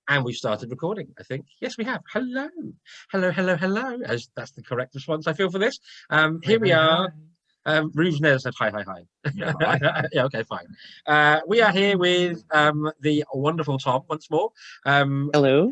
And we've started recording, I think. Yes, we have. Hello. Hello, hello, hello. As that's the correct response, I feel, for this. Here we are. Ruves never said hi, hi, hi. Yeah, hi. Yeah, okay, fine. We are here with the wonderful Tom once more. Hello.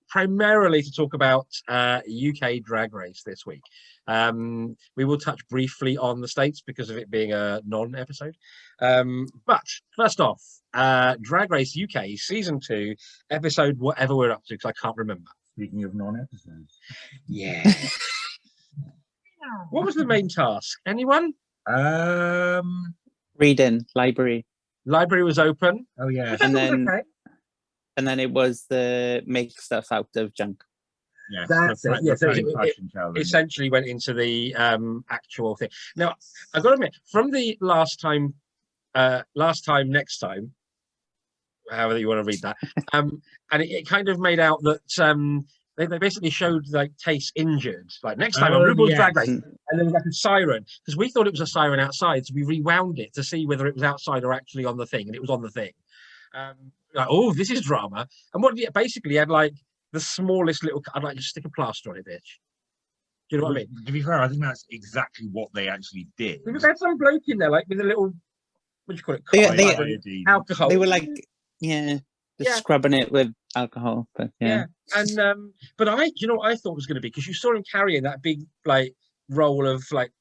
Primarily to talk about UK Drag Race this week. We will touch briefly on the States because of it being a non-episode. But first off, Drag Race UK Season 2, episode whatever we're up to, because I can't remember. Speaking of non-episodes. Yeah. What was the main task? Anyone? Reading, library. Library was open. Oh, yeah. And then it was the make stuff out of junk. Yes, That's it. Yeah, so fashion challenge. essentially went into the actual thing. Now, I've got to admit, from the last time, next time, however you want to read that, and it kind of made out that they basically showed like Tace injured, like next time on RuPaul's Drag Race, and there was like a siren, because we thought it was a siren outside, so we rewound it to see whether it was outside or actually on the thing, and it was on the thing. Like, oh, this is drama. And what basically had like the smallest little, I'd like to stick a plaster on it, bitch. Do you know what I mean? To be fair, I think that's exactly what they actually did. Because they had some bloke in there, like with a little, what do you call it? Alcohol. They were like, scrubbing it with alcohol, but And but you know what I thought was going to be, because you saw him carrying that big like roll of like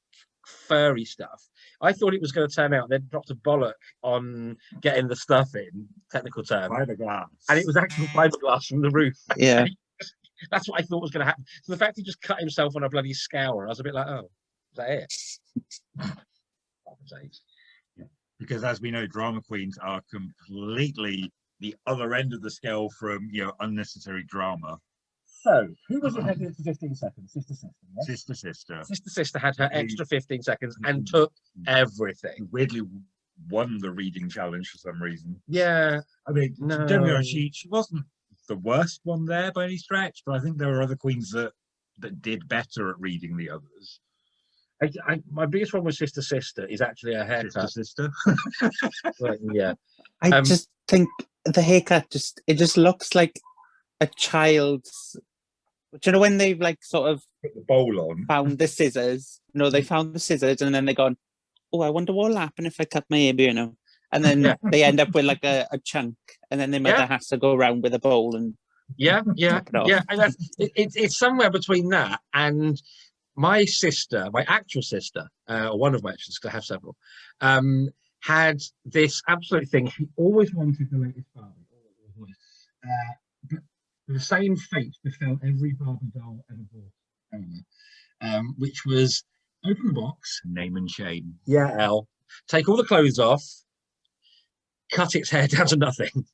furry stuff. I thought it was going to turn out they'd dropped a bollock on getting the stuff in, technical term, Fiberglass, and it was actual fiberglass from the roof. Yeah. That's what I thought was going to happen. So the fact he just cut himself on a bloody scour, I was a bit like, oh, is that it? Yeah. Because as we know, drama queens are completely the other end of the scale from, unnecessary drama. So, who was it had it for 15 seconds? Sister Sister. Yeah? Sister Sister had her extra 15 seconds and took everything. Weirdly won the reading challenge for some reason. Yeah. I mean, don't get me wrong, she wasn't the worst one there by any stretch, but I think there were other queens that did better at reading the others. My biggest one with Sister Sister is actually her haircut. Sister. Yeah. I just think the haircut just looks like a child's. Do you know when they've like sort of put the bowl on, found the scissors? No, they found the scissors and then they gone, oh, I wonder what'll happen if I cut my hair, And then they end up with like a chunk, and then their mother has to go around with a bowl and And it's somewhere between that and my sister, my actual sister, or one of my actual sisters, because I have several, had this absolute thing. She always wanted the latest Barbie. But the same fate befell every Barbie doll ever bought, which was open the box, name and shame. Yeah, L. Take all the clothes off, cut its hair down to nothing,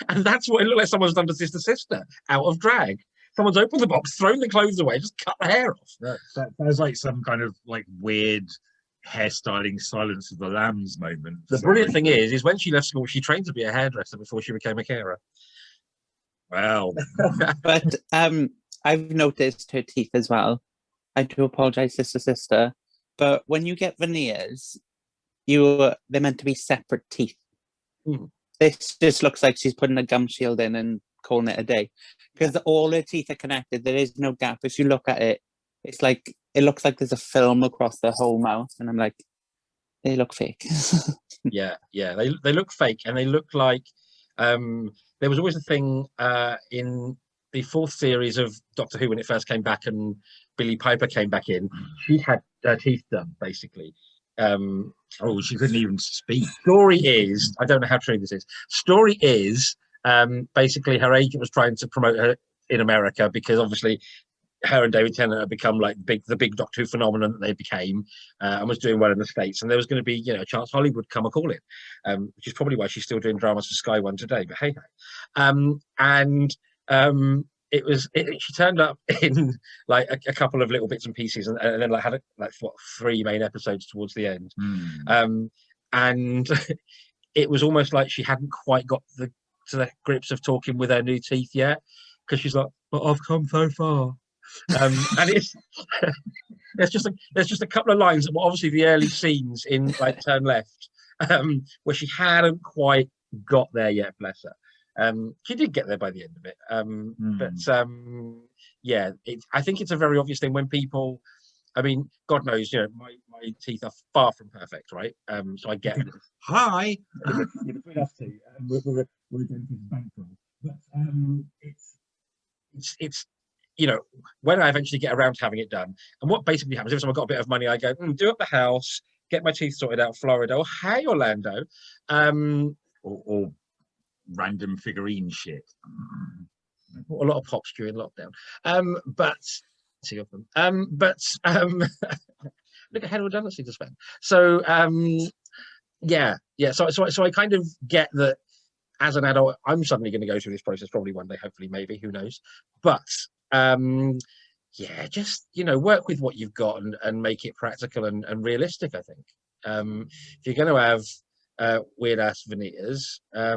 and that's what it looked like. Someone's done to Sister Sister out of drag. Someone's opened the box, thrown the clothes away, just cut the hair off. That was like some kind of like weird hairstyling Silence of the Lambs moment. The brilliant thing is when she left school, she trained to be a hairdresser before she became a carer. Well, but I've noticed her teeth as well. I do apologize, sister, but when you get veneers, they're meant to be separate teeth. This just looks like she's putting a gum shield in and calling it a day, because all her teeth are connected. There is no gap. If you look at it, it's like it looks like there's a film across the whole mouth, and I'm like, they look fake. yeah, they look fake, and they look like there was always a thing in the 4th series of Doctor Who when it first came back and Billie Piper came back in. She had her teeth done, basically. She couldn't even speak. Story is, I don't know how true this is. Story is, basically her agent was trying to promote her in America because obviously her and David Tennant had become like the big Doctor Who phenomenon that they became, and was doing well in the States. And there was going to be, a chance Hollywood come a call in, which is probably why she's still doing dramas for Sky One today. But hey, she turned up in like a couple of little bits and pieces, and then like had 3 main episodes towards the end. And it was almost like she hadn't quite got to the grips of talking with her new teeth yet, because she's like, but I've come so far. And it's there's just a couple of lines that were obviously the early scenes in like Turn Left, where she hadn't quite got there yet, bless her. She did get there by the end of it. But yeah, I think it's a very obvious thing when people. I mean, God knows, my teeth are far from perfect, right? So I get it. Hi. We have to. We're going to bankroll. But it's when I eventually get around to having it done, and what basically happens if I've got a bit of money, I go do up the house, get my teeth sorted out, Florida. Oh, hey, Orlando. Or random figurine shit. A lot of pops during lockdown. But two of them. Look at how redundancy to spend. So yeah. So I kind of get that as an adult, I'm suddenly going to go through this process probably one day, hopefully, maybe, who knows. But yeah, just work with what you've got and make it practical and realistic. I think if you're going to have weird ass veneers, I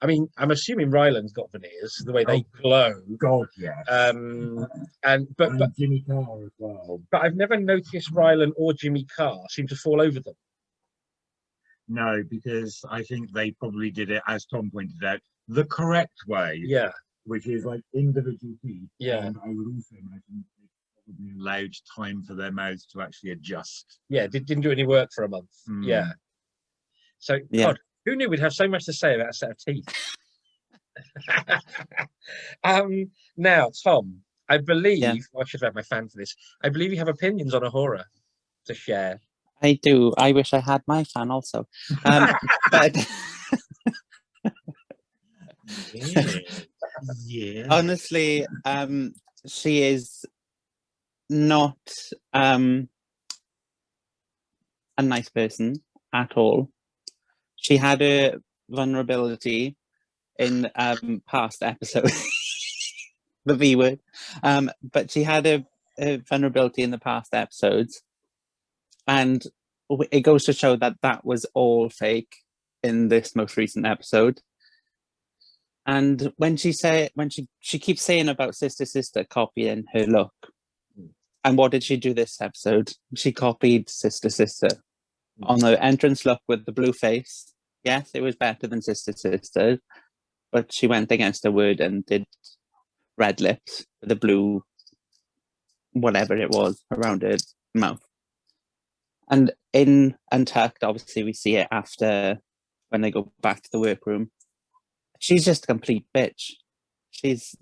mean, I'm assuming Ryland's got veneers, the way they glow. God, yes. But Jimmy Carr as well. But I've never noticed Ryland or Jimmy Carr seem to fall over them. No, because I think they probably did it, as Tom pointed out, the correct way. Yeah. Which is like individual teeth. Yeah. And I would also imagine they probably allowed time for their mouths to actually adjust. Yeah, didn't do any work for a month. Yeah. So, yeah. God, who knew we'd have so much to say about a set of teeth? Now, Tom, I believe, I should have had my fan for this. I believe you have opinions on a horror to share. I do. I wish I had my fan also. But yeah. Honestly, she is not a nice person at all. She had a vulnerability in past episodes, the V word, but she had a vulnerability in the past episodes, and it goes to show that that was all fake in this most recent episode. And when she keeps saying about Sister copying her look, and what did she do this episode? She copied Sister on the entrance look with the blue face. Yes, it was better than Sister, but she went against her word and did red lips with the blue, whatever it was, around her mouth. And in Untucked, obviously, we see it after when they go back to the workroom. She's just a complete bitch. She's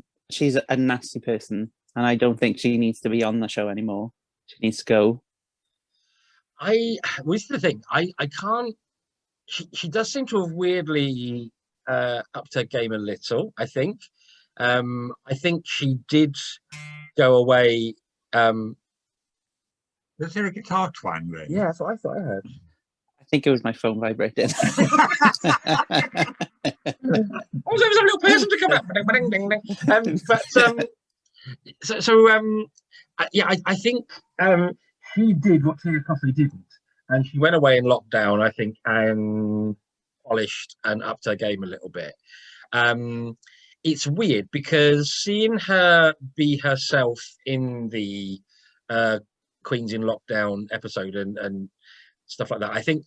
a nasty person, and I don't think she needs to be on the show anymore. She needs to go. What's the thing? I can't. She does seem to have weirdly upped her game a little. I think. I think she did go away. Was there a guitar twang there? Yeah, that's what I thought I heard. I think it was my phone vibrating. There was a little person to come up. I think she did what Tia Coffey didn't, and she went away in lockdown, I think, and polished and upped her game a little bit. It's weird because seeing her be herself in the Queens in Lockdown episode and stuff like that, I think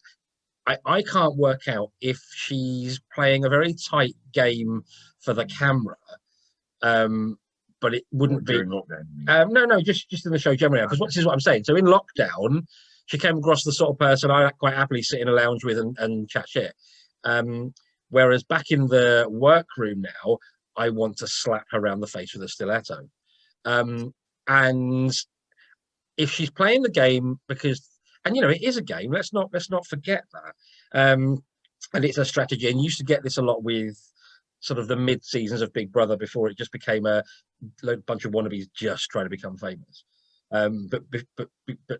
I can't work out if she's playing a very tight game for the camera, but it wouldn't be. No, just in the show generally. Because this is what I'm saying. So in lockdown, she came across the sort of person I quite happily sit in a lounge with and chat shit. Whereas back in the workroom now, I want to slap her around the face with a stiletto. And if she's playing the game because. And it is a game. Let's not forget that. And it's a strategy. And you used to get this a lot with sort of the mid seasons of Big Brother before it just became a bunch of wannabes just trying to become famous. But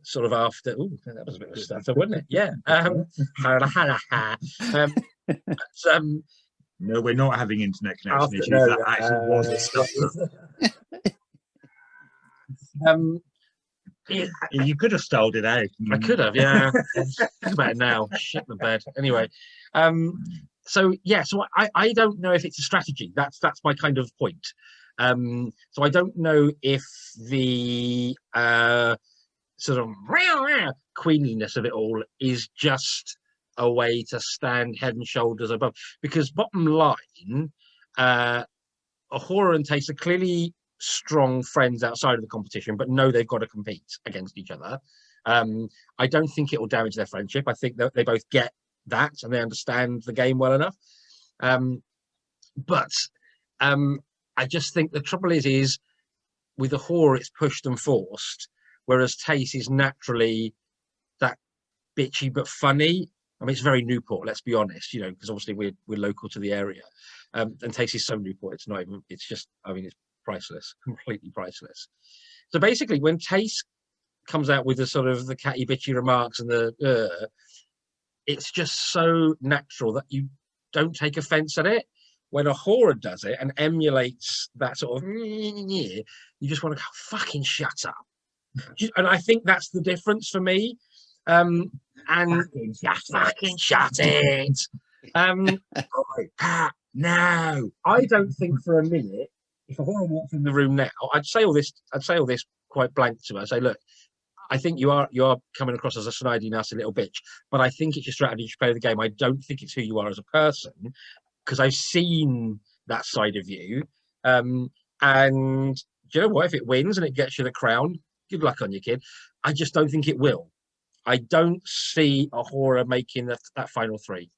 sort of after, that was a bit of a stutter, wasn't it? Yeah. No, we're not having internet connection issues. That actually was a stutter. You could have stalled it out. I could have, yeah. Think about it now. Shit the bed. Anyway, so I don't know if it's a strategy. That's my kind of point. So I don't know if the sort of queenliness of it all is just a way to stand head and shoulders above. Because bottom line, Ahura and Taste are clearly strong friends outside of the competition, but know they've got to compete against each other. I don't think it will damage their friendship. I think that they both get that and they understand the game well enough. But I just think the trouble is with Ahura, it's pushed and forced, whereas Taste is naturally that bitchy but funny. I mean, it's very Newport, let's be honest, you know, because obviously we're local to the area. And Taste is so Newport, it's not even, it's just, I mean, it's priceless, completely priceless. So basically, when Taste comes out with the sort of the catty bitchy remarks and it's just so natural that you don't take offense at it. When Ahura does it and emulates that sort of, you just want to go, fucking shut up. And I think that's the difference for me. And fucking shut it. No, I don't think for a minute, if Ahura walked in the room now, I'd say all this quite blank to her. I'd say, look, I think you are coming across as a snidey, nasty little bitch, but I think it's your strategy to play the game. I don't think it's who you are as a person, because I've seen that side of you. And do you know what? If it wins and it gets you the crown, good luck on you, kid. I just don't think it will. I don't see Ahura making that final three.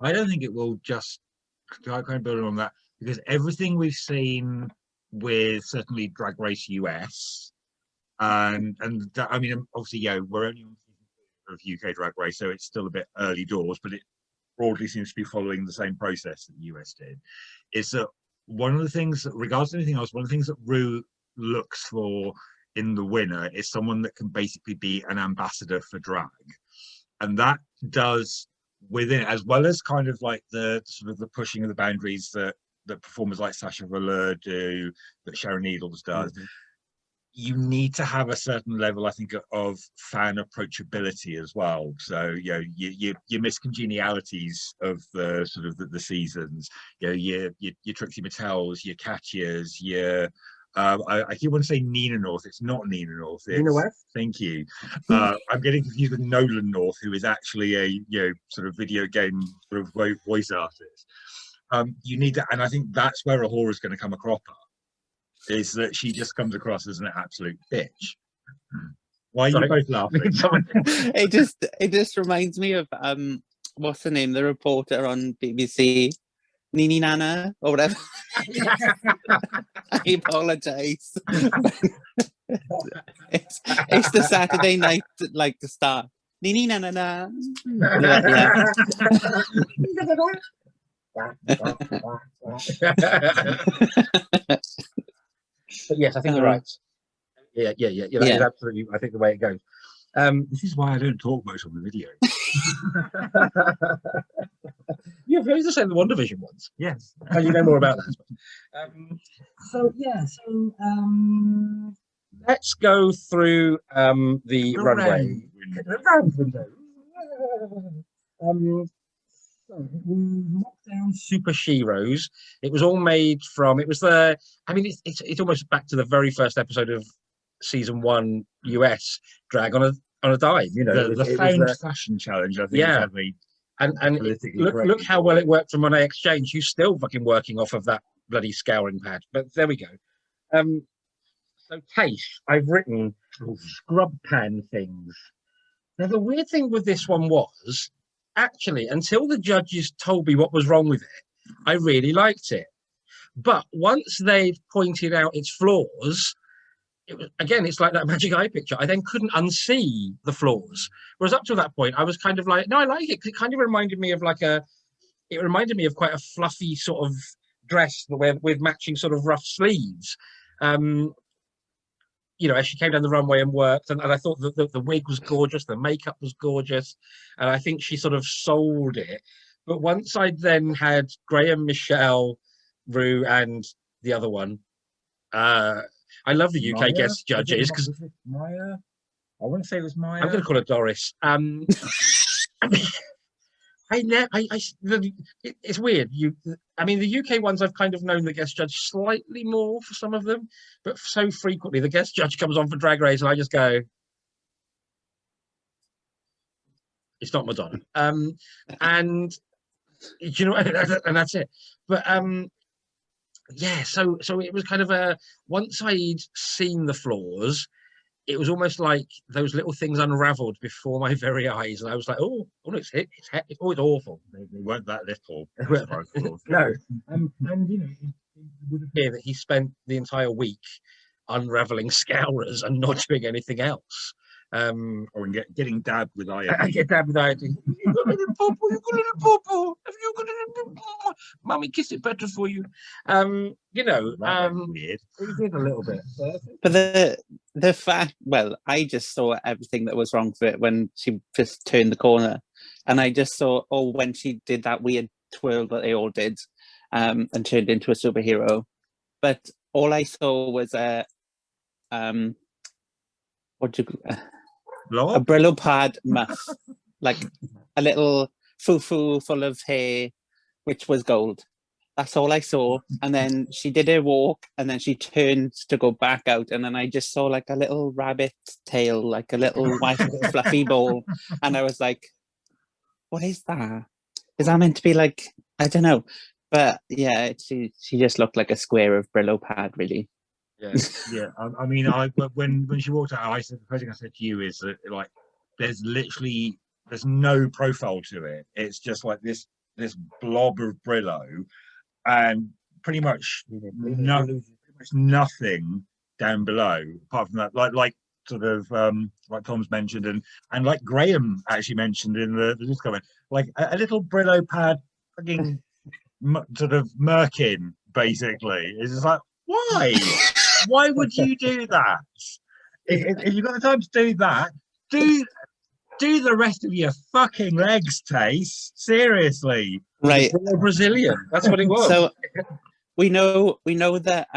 I don't think it will, just kind of building on that, because everything we've seen with certainly Drag Race US, and I mean, obviously, yeah, we're only on season 2 of UK Drag Race, so it's still a bit early doors, but it broadly seems to be following the same process that the US did. Is that one of the things, regardless of anything else, one of the things that Ru looks for in the winner is someone that can basically be an ambassador for drag, and that does within, as well as kind of like the sort of the pushing of the boundaries that performers like Sasha Velour do, that Sharon Needles does. Mm-hmm. You need to have a certain level, I think, of fan approachability as well. So, you know, your miscongenialities of the sort of the seasons, you know, your Trixie Mattels, your Katya's, your I keep wanting to say Nina North. It's not Nina North. It's, Nina West. Thank you. I'm getting confused with Nolan North, who is actually a sort of video game sort of voice artist. You need to, and I think that's where Ahura is going to come a cropper. Is that she just comes across as an absolute bitch. Why are you both laughing? it just reminds me of what's her name, the reporter on BBC, Nini Nana or whatever. I apologize. it's the Saturday night, like the start. Nini Nana na. Yeah. But yes, I think you're right. Yeah. That is absolutely, I think, the way it goes. This is why I don't talk much on the video. You've only just said the One Division ones. Yes. And you know more about that. Let's go through the runway. The round window. Lockdown Super Sheroes. It was all made from. It was the. I mean, it's almost back to the very first episode of season 1 US drag on a dime. You know, the famed fashion challenge. I think. Yeah. And look how well it worked for Monet Exchange, who's still fucking working off of that bloody scouring pad. But there we go. So Taste, I've written scrub pan things. Now the weird thing with this one was, actually, until the judges told me what was wrong with it, I really liked it. But once they'd pointed out its flaws, it was, again, it's like that magic eye picture. I then couldn't unsee the flaws. Whereas up to that point, I was kind of like, no, I like it. It kind of reminded me of quite a fluffy sort of dress with matching sort of rough sleeves. You know, as she came down the runway and worked, and I thought that the wig was gorgeous, the makeup was gorgeous, and I think she sort of sold it. But once I then had Graham, Michelle, Ru, and the other one, I love the UK Maya? guest judges because Maya. I want to say it was Maya. I'm going to call her Doris. It's weird. I mean, the UK ones I've kind of known the guest judge slightly more for some of them, but so frequently the guest judge comes on for Drag Race and I just go, it's not Madonna. And you know, and that's it. But yeah, so it was kind of a, once I'd seen the flaws, it was almost like those little things unraveled before my very eyes, and I was like, oh, it's awful. They weren't that little. No, and it would appear that he spent the entire week unraveling scourers and not doing anything else. Or getting dabbed with I iron. get dabbed with iodine. You got a little purple, you got a little purple. Have you got a little purple? Mummy, kiss it better for you. Weird. He did a little bit. But the fact, well, I just saw everything that was wrong with it when she first turned the corner, and I just saw when she did that weird twirl that they all did, and turned into a superhero. But all I saw was a Brillo pad muff, like a little foo-foo full of hair, which was gold. That's all I saw. And then she did her walk, and then she turned to go back out, and then I just saw like a little rabbit tail, like a little white fluffy ball, and I was like, "What is that? Is that meant to be like, I don't know?" But yeah, she just looked like a square of Brillo pad, really. Yeah. I mean, when she walked out, the first thing I said to you is that, like, there's no profile to it. It's just like this blob of Brillo, and pretty much nothing down below apart from that. Like sort of like Tom's mentioned, and like Graham actually mentioned in the comment, like a little Brillo pad, fucking sort of merkin, basically. It's just like, why? Why would you do that? If you've got the time to do that, do the rest of your fucking legs, Tace. Seriously. Right. Brazilian. That's what it was. So we know that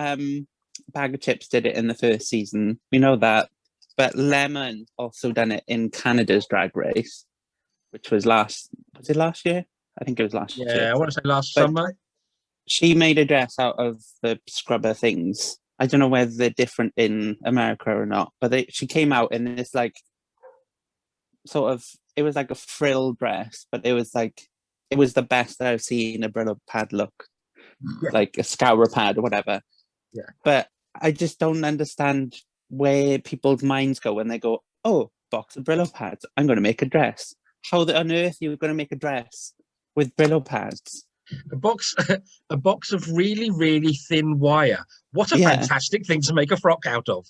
Bag of Chips did it in the first season. We know that. But Lemon also done it in Canada's Drag Race, which was last year? I think it was last year. Yeah, I want to say last summer. She made a dress out of the scrubber things. I don't know whether they're different in America or not, but she came out in this like sort of, it was like a frill dress, but it was the best that I've seen a Brillo pad look, like a scourer pad or whatever. Yeah. But I just don't understand where people's minds go when they go, oh, box of Brillo pads, I'm going to make a dress. How on earth are you going to make a dress with Brillo pads? A box of really, really thin wire. What a fantastic thing to make a frock out of.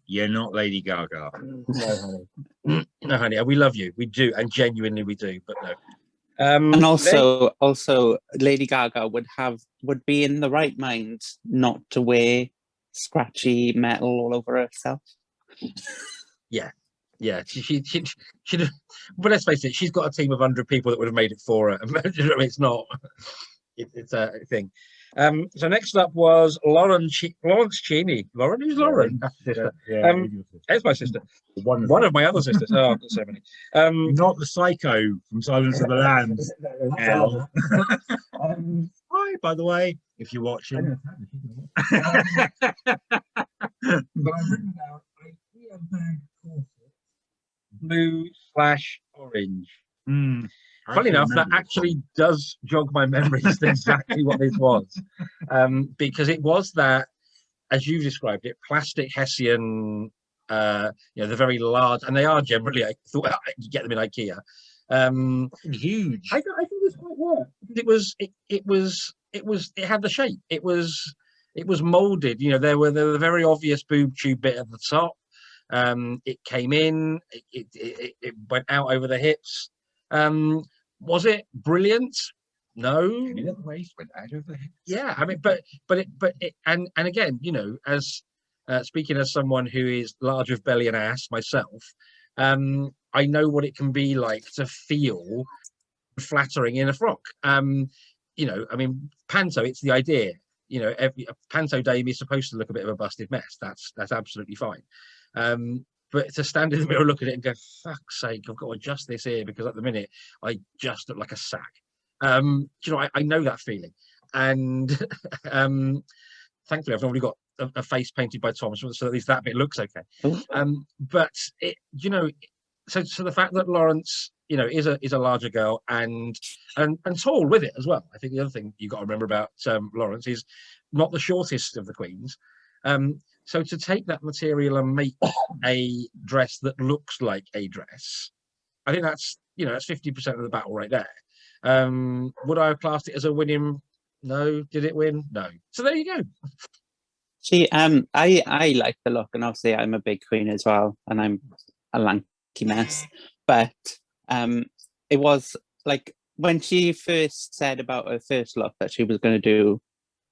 You're not Lady Gaga. No, honey. No, honey. We love you. We do, and genuinely we do. But no. And also, Lady Gaga would be in the right mind not to wear scratchy metal all over herself. Yeah, she but let's face it, she's got a team of 100 people that would have made it for her. It's not. It's a thing. So next up was Lawrence Cheney. Lauren, who's Lauren? That's sister. Yeah, it's my sister. One of my other sisters. Oh, I've got so many. Not the psycho from Silence of the Lambs. Hi, by the way, if you're watching. Blue/orange. Funny enough, that actually does jog my memory as to exactly what this was, because it was that, as you described it, plastic Hessian, the very large, and they are generally, I thought you get them in IKEA. Huge. I think this quite worked. It had the shape. It was molded. There were the very obvious boob tube bit at the top. It came in. It went out over the hips. Was it brilliant? No. The waist went out over the hips. Yeah, I mean, but it, and again, as speaking as someone who is large of belly and ass myself, I know what it can be like to feel flattering in a frock. I mean, panto. It's the idea. Every panto dame is supposed to look a bit of a busted mess. That's absolutely fine. But to stand in the mirror, look at it and go, fuck's sake, I've got to adjust this here because at the minute I just look like a sack. I know that feeling. And thankfully I've already got a face painted by Tom, so at least that bit looks okay. But it, so the fact that Lawrence, is a larger girl and tall with it as well. I think the other thing you got to remember about Lawrence is not the shortest of the queens. So to take that material and make a dress that looks like a dress, I think that's 50% of the battle right there. Would I have classed it as a winning? No. Did it win? No. So there you go. I like the look, and obviously I'm a big queen as well, and I'm a lanky mess. But it was like when she first said about her first look that she was going to do,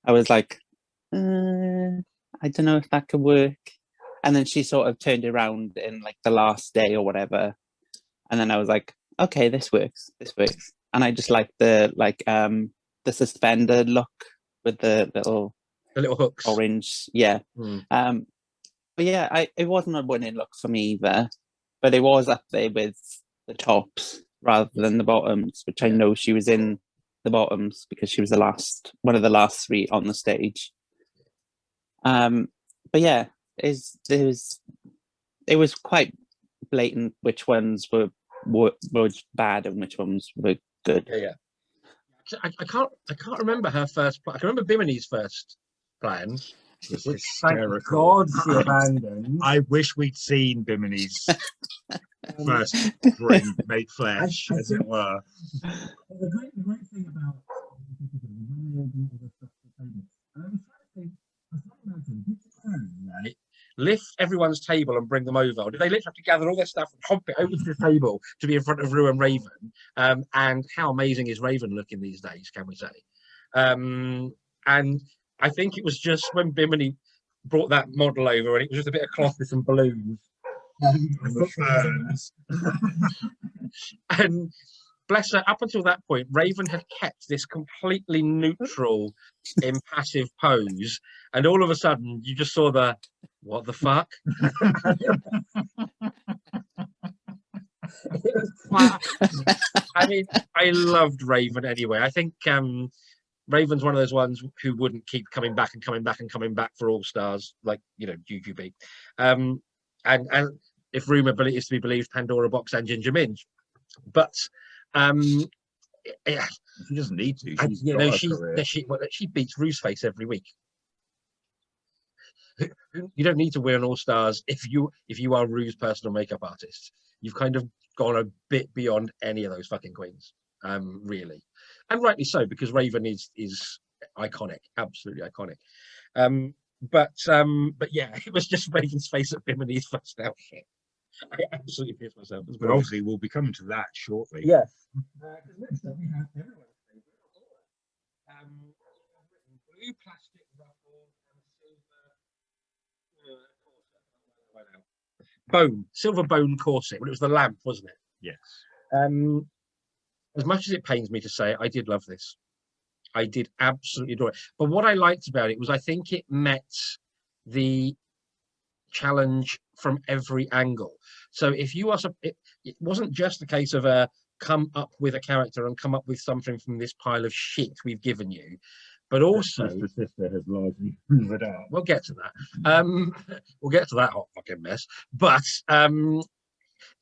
I was like, I don't know if that could work. And then she sort of turned around in like the last day or whatever, and then I was like, okay, this works. And I just like the suspended look with the little hooks, orange, yeah. Mm. But yeah, it wasn't a winning look for me either, but it was up there with the tops rather than the bottoms, which I know she was in the bottoms because she was one of the last three on the stage. But yeah, it was quite blatant which ones were bad and which ones were good. Yeah. I can't remember her first plan. I can remember Bimini's first plan, which thank God she abandoned. I wish we'd seen Bimini's first bring made flesh, as it were. The great thing about lift everyone's table and bring them over, or do they literally have to gather all their stuff and hop it over to the table to be in front of Rue and Raven? And how amazing is Raven looking these days, can we say? And I think it was just when Bimini brought that model over and it was just a bit of cloth with some balloons. And bless her, up until that point, Raven had kept this completely neutral, impassive pose, and all of a sudden you just saw the what the fuck? I mean, I loved Raven anyway. I think Raven's one of those ones who wouldn't keep coming back for All Stars, like GQB. And if rumor is to be believed, Pandora Box and Ginger Minge. But she doesn't need to. She beats Rue's face every week. You don't need to wear an All Stars if you are Rue's personal makeup artist. You've kind of gone a bit beyond any of those fucking queens, really, and rightly so, because Raven is iconic, absolutely iconic. But yeah, it was just Raven's face at Bimini's first outfit. I absolutely pissed myself. But obviously, we'll be coming to that shortly. Yes. Because next up we have everyone's favourite blue plastic ruffle and silver bone corset. Well, it was the lamp, wasn't it? Yes. As much as it pains me to say, I did love this. I did absolutely adore it. But what I liked about it was I think it met the challenge from every angle. So if you are, it wasn't just a case of come up with a character and come up with something from this pile of shit we've given you, but also the sister has largely hoovered out. We'll get to that. We'll get to that hot fucking mess. But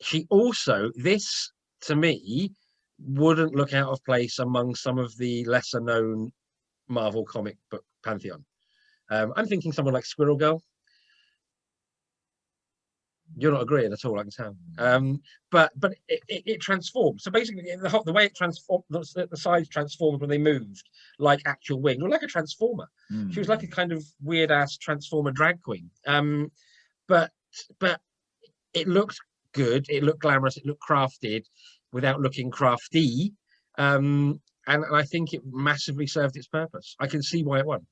she also, this to me wouldn't look out of place among some of the lesser known Marvel comic book pantheon. I'm thinking someone like Squirrel Girl. You're not agreeing at all, I can tell. But it transformed. So basically, the way it transformed, the sides transformed when they moved, like actual wings, or like a transformer. She was like a kind of weird ass transformer drag queen. But it looked good. It looked glamorous. It looked crafted, without looking crafty. And I think it massively served its purpose. I can see why it won.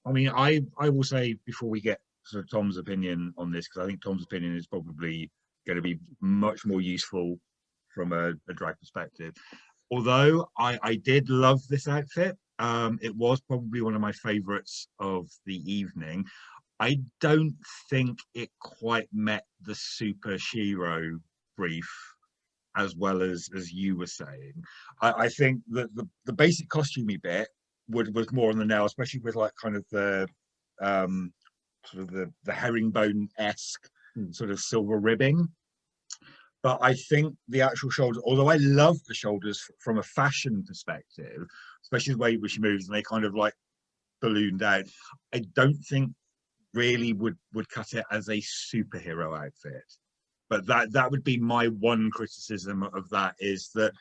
I mean, I will say before we get sort of Tom's opinion on this, because I think Tom's opinion is probably going to be much more useful from a drag perspective. Although I did love this outfit, it was probably one of my favorites of the evening. I don't think it quite met the super Shero brief as well as you were saying. I think that the basic costumey bit was more on the nail, especially with like kind of the sort of the herringbone-esque sort of silver ribbing. But I think the actual shoulders, although I love the shoulders from a fashion perspective, especially the way which she moves and they kind of like ballooned out, I don't think really would cut it as a superhero outfit. But that would be my one criticism of that, is that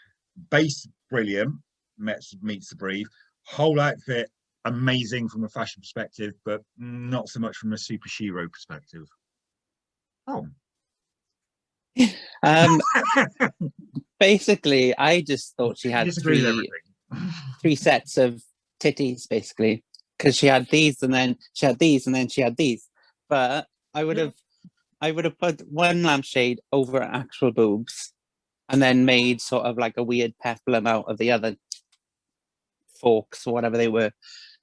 base brilliant, meets the brief, whole outfit amazing from a fashion perspective, but not so much from a super Shero perspective. Oh. Basically, I just thought she had disagree with everything. three sets of titties, basically, because she had these, and then she had these, and then she had these. But I would have put one lampshade over actual boobs, and then made sort of like a weird peplum out of the other forks or whatever they were.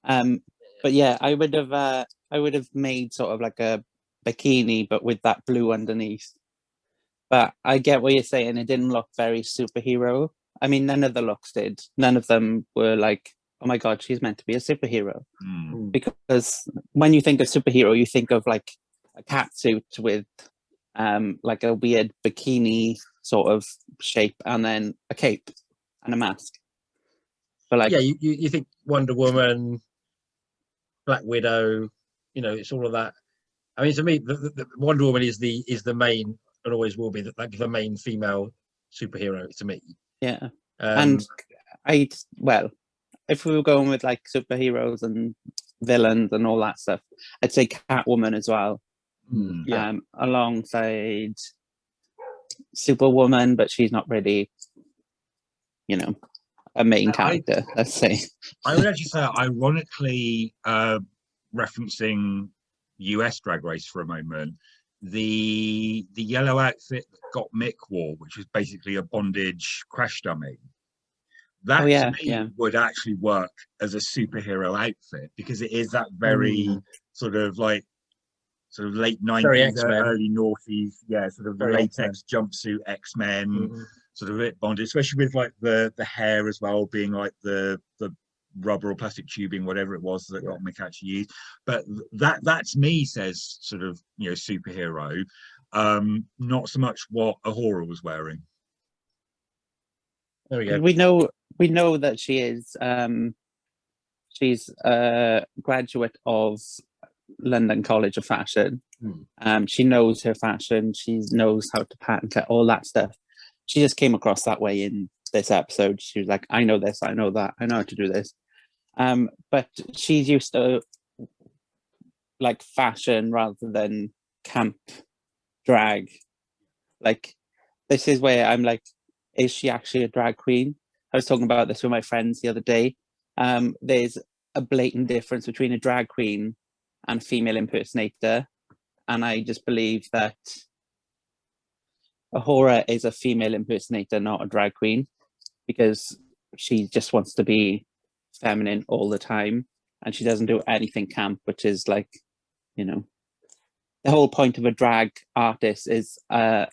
But yeah, I would have made sort of like a bikini, but with that blue underneath. But I get what you're saying. It didn't look very superhero. I mean, none of the looks did. None of them were like, oh my God, she's meant to be a superhero. Because when you think of superhero, you think of like a cat suit with like a weird bikini sort of shape, and then a cape and a mask. But like, yeah, you think Wonder Woman, Black Widow, it's all of that. I mean, to me, the Wonder Woman is the main, and always will be, like the main female superhero to me. Yeah. And if we were going with like superheroes and villains and all that stuff, I'd say Catwoman as well. Yeah. Alongside Superwoman, but she's not really, a main character, let's say. I would actually say, ironically, referencing US Drag Race for a moment, the yellow outfit that Gottmik wore, which was basically a bondage crash dummy, that to me would actually work as a superhero outfit, because it is that very sort of late 90s, early noughties, sort of very latex jumpsuit X-Men, sort of it bondage, especially with like the hair as well being like the rubber or plastic tubing, whatever it was that Gottmik actually used. But that to me says sort of superhero, not so much what Ahura was wearing. There we go. We know that she is she's a graduate of London College of Fashion. She knows her fashion, she knows how to pattern cut, all that stuff. She just came across that way in this episode. She was like, I know this, I know that, I know how to do this. But she's used to like fashion rather than camp drag. Like, this is where I'm like, is she actually a drag queen? I was talking about this with my friends the other day. There's a blatant difference between a drag queen and a female impersonator, and I just believe that Ahura is a female impersonator, not a drag queen, because she just wants to be feminine all the time, and she doesn't do anything camp, which is like, the whole point of a drag artist is a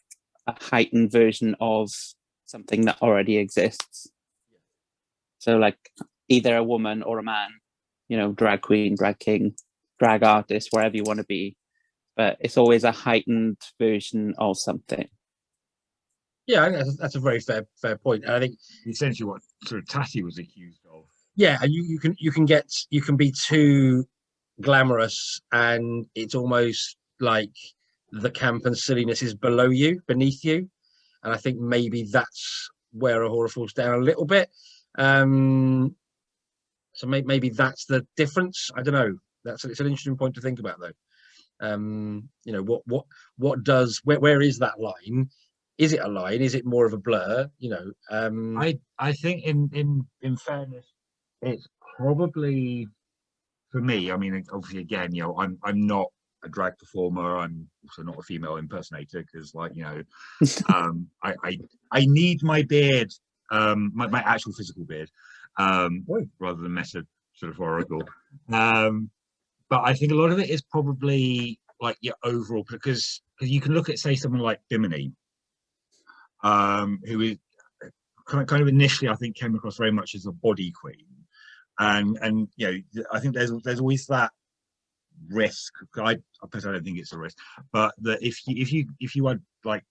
heightened version of something that already exists. So like either a woman or a man, drag queen, drag king, drag artist, wherever you want to be, but it's always a heightened version of something. Yeah, I think that's a very fair point. And I think essentially what sort of Tatty was accused of. Yeah, and you can be too glamorous, and it's almost like the camp and silliness is beneath you, and I think maybe that's where Ahura falls down a little bit. So maybe that's the difference. I don't know. It's an interesting point to think about, though. What does where is that line? Is it a line? Is it more of a blur? I think in fairness, it's probably, for me, I mean, obviously again, I'm not a drag performer. I'm also not a female impersonator, because I need my beard, my actual physical beard, rather than metaphorical. But I think a lot of it is probably like your overall, because you can look at, say, someone like Bimini, who is kind of initially, I think, came across very much as a body queen, and I think there's always that risk. I personally don't think it's a risk, but that if you had like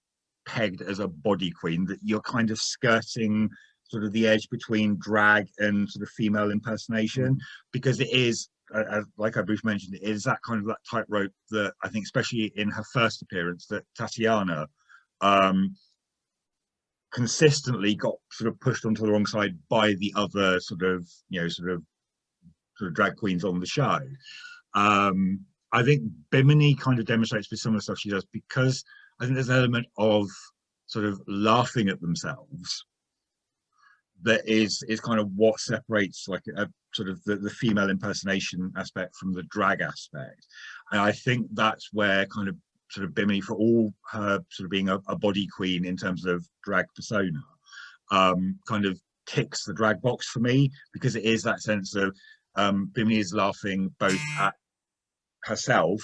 pegged as a body queen, that you're kind of skirting sort of the edge between drag and sort of female impersonation, because it is, like I briefly mentioned, it is that kind of that tightrope that I think, especially in her first appearance, that Tatiana consistently got sort of pushed onto the wrong side by the other sort of drag queens on the show. I think Bimini kind of demonstrates with some of the stuff she does, because I think there's an element of sort of laughing at themselves that is kind of what separates like a sort of the female impersonation aspect from the drag aspect. And I think that's where kind of sort of Bimini, for all her sort of being a body queen in terms of drag persona, kind of ticks the drag box for me, because it is that sense of Bimini is laughing both at herself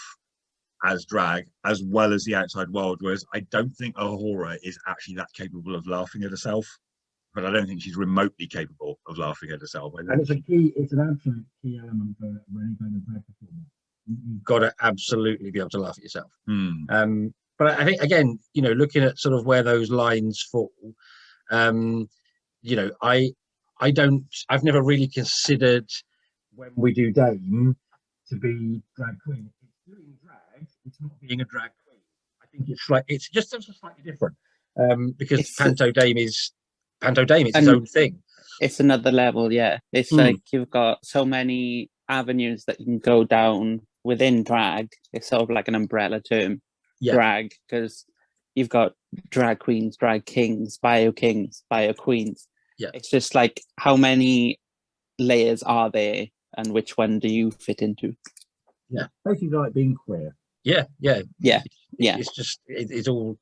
as drag as well as the outside world, whereas I don't think Ahura is actually that capable of laughing at herself, but I don't think she's remotely capable of laughing at herself. And it's an absolute key element for any kind of drag performer. You've got to absolutely be able to laugh at yourself. Hmm. But I think, again, you know, looking at sort of where those lines fall, you know, I've never really considered when we do Dame to be drag queen. It's doing drag, it's not being a drag queen. I think it's just slightly different, because Panto Dame is its own thing. It's another level, yeah. It's like you've got so many avenues that you can go down within drag. It's sort of like an umbrella term, drag, because you've got drag queens, drag kings, bio queens. Yeah, it's just like, how many layers are there, and which one do you fit into? Yeah, basically like being queer. Yeah. It's just it's all,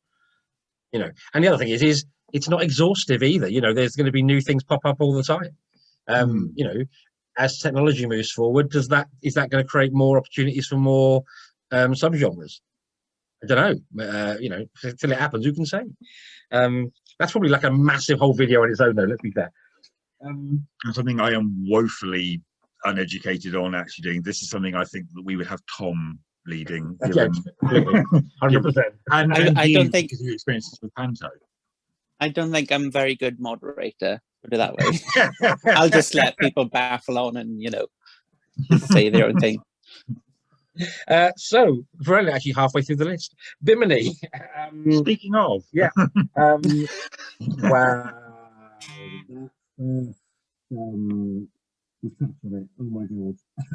you know. And the other thing is it's not exhaustive either. You know, there's going to be new things pop up all the time. You know, as technology moves forward, is that going to create more opportunities for more subgenres? I don't know. You know, till it happens, who can say? That's probably like a massive whole video on its own, though. Let's be fair. And something I am woefully uneducated on actually doing. This is something I think that we would have Tom leading. Yeah, 100%. And I you, don't think, because of your experiences with Panto. I don't think I'm a very good moderator, put it that way. I'll just let people baffle on and, you know, say their own thing. So we're only actually halfway through the list. Bimini. Speaking of, yeah. Wow. Oh my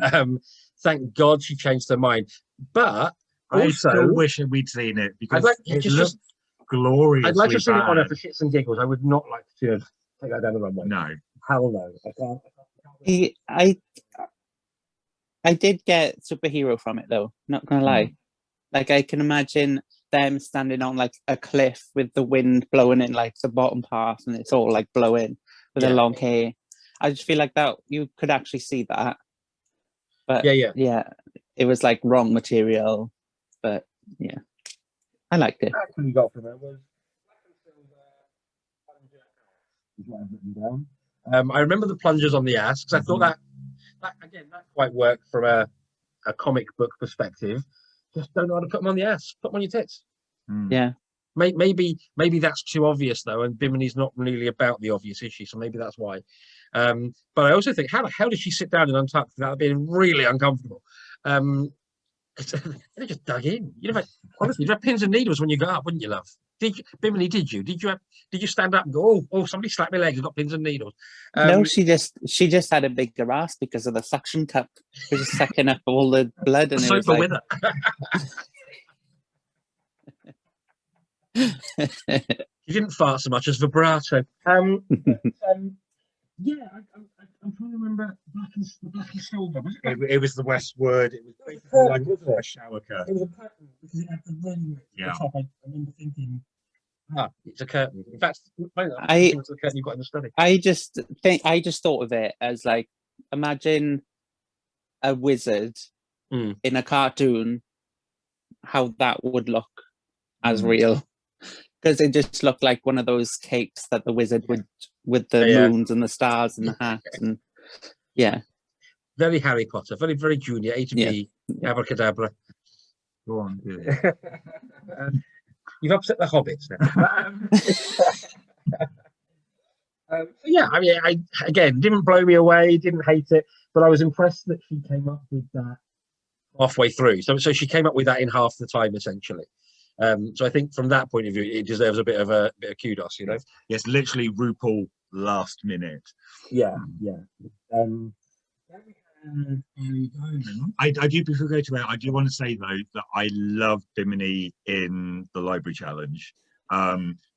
god. Thank God she changed her mind. But I also, still wish we'd seen it, because it just looked gloriously I'd like to see it on her bad. for shits and giggles. I would not like to take that down the runway. No. Hell no. I can't. I did get superhero from it, though, not gonna lie. Like, I can imagine them standing on like a cliff with the wind blowing in like the bottom part, and it's all like blowing with a long hair. I just feel like that you could actually see that. But yeah, it was like wrong material. But yeah, I liked it. What you got from it was black and silver plunger ass, is what I've written down. I remember the plungers on the ass, because I thought that quite worked from a comic book perspective. Just don't know how to put them on the ass. Put them on your tits. Yeah. Maybe that's too obvious, though, and Bimini's not really about the obvious issue, so maybe that's why. But I also think, how did she sit down and untuck without being really uncomfortable? They just dug in. You know, honestly, you'd have pins and needles when you got up, wouldn't you, love? Bimini, did you stand up and go, oh, somebody slapped my legs, I've got pins and needles? No, she just had a bigger ass because of the suction cup. It was just sucking up all the blood, and it was like... with her. She didn't fart so much as vibrato. Yeah, I'm trying to remember black and silver. It was the Westward. It was basically like a shower curtain. It was a curtain because it had the ring at the top. I remember thinking, it's a curtain. In fact, it was the curtain you got in the study. I just thought of it as like, imagine a wizard in a cartoon, how that would look as real. Because it just looked like one of those capes that the wizard would, with the moons and the stars and the hat, and very Harry Potter, very very Junior, A to B, abracadabra. Go on. You've upset the hobbits now. So yeah, I mean, I again didn't blow me away, didn't hate it, but I was impressed that she came up with that halfway through. So she came up with that in half the time essentially. So I think from that point of view, it deserves a bit of kudos, you know. Yes, literally RuPaul last minute. Yeah. I do, before we go to it, I do want to say though that I love Bimini in the library challenge.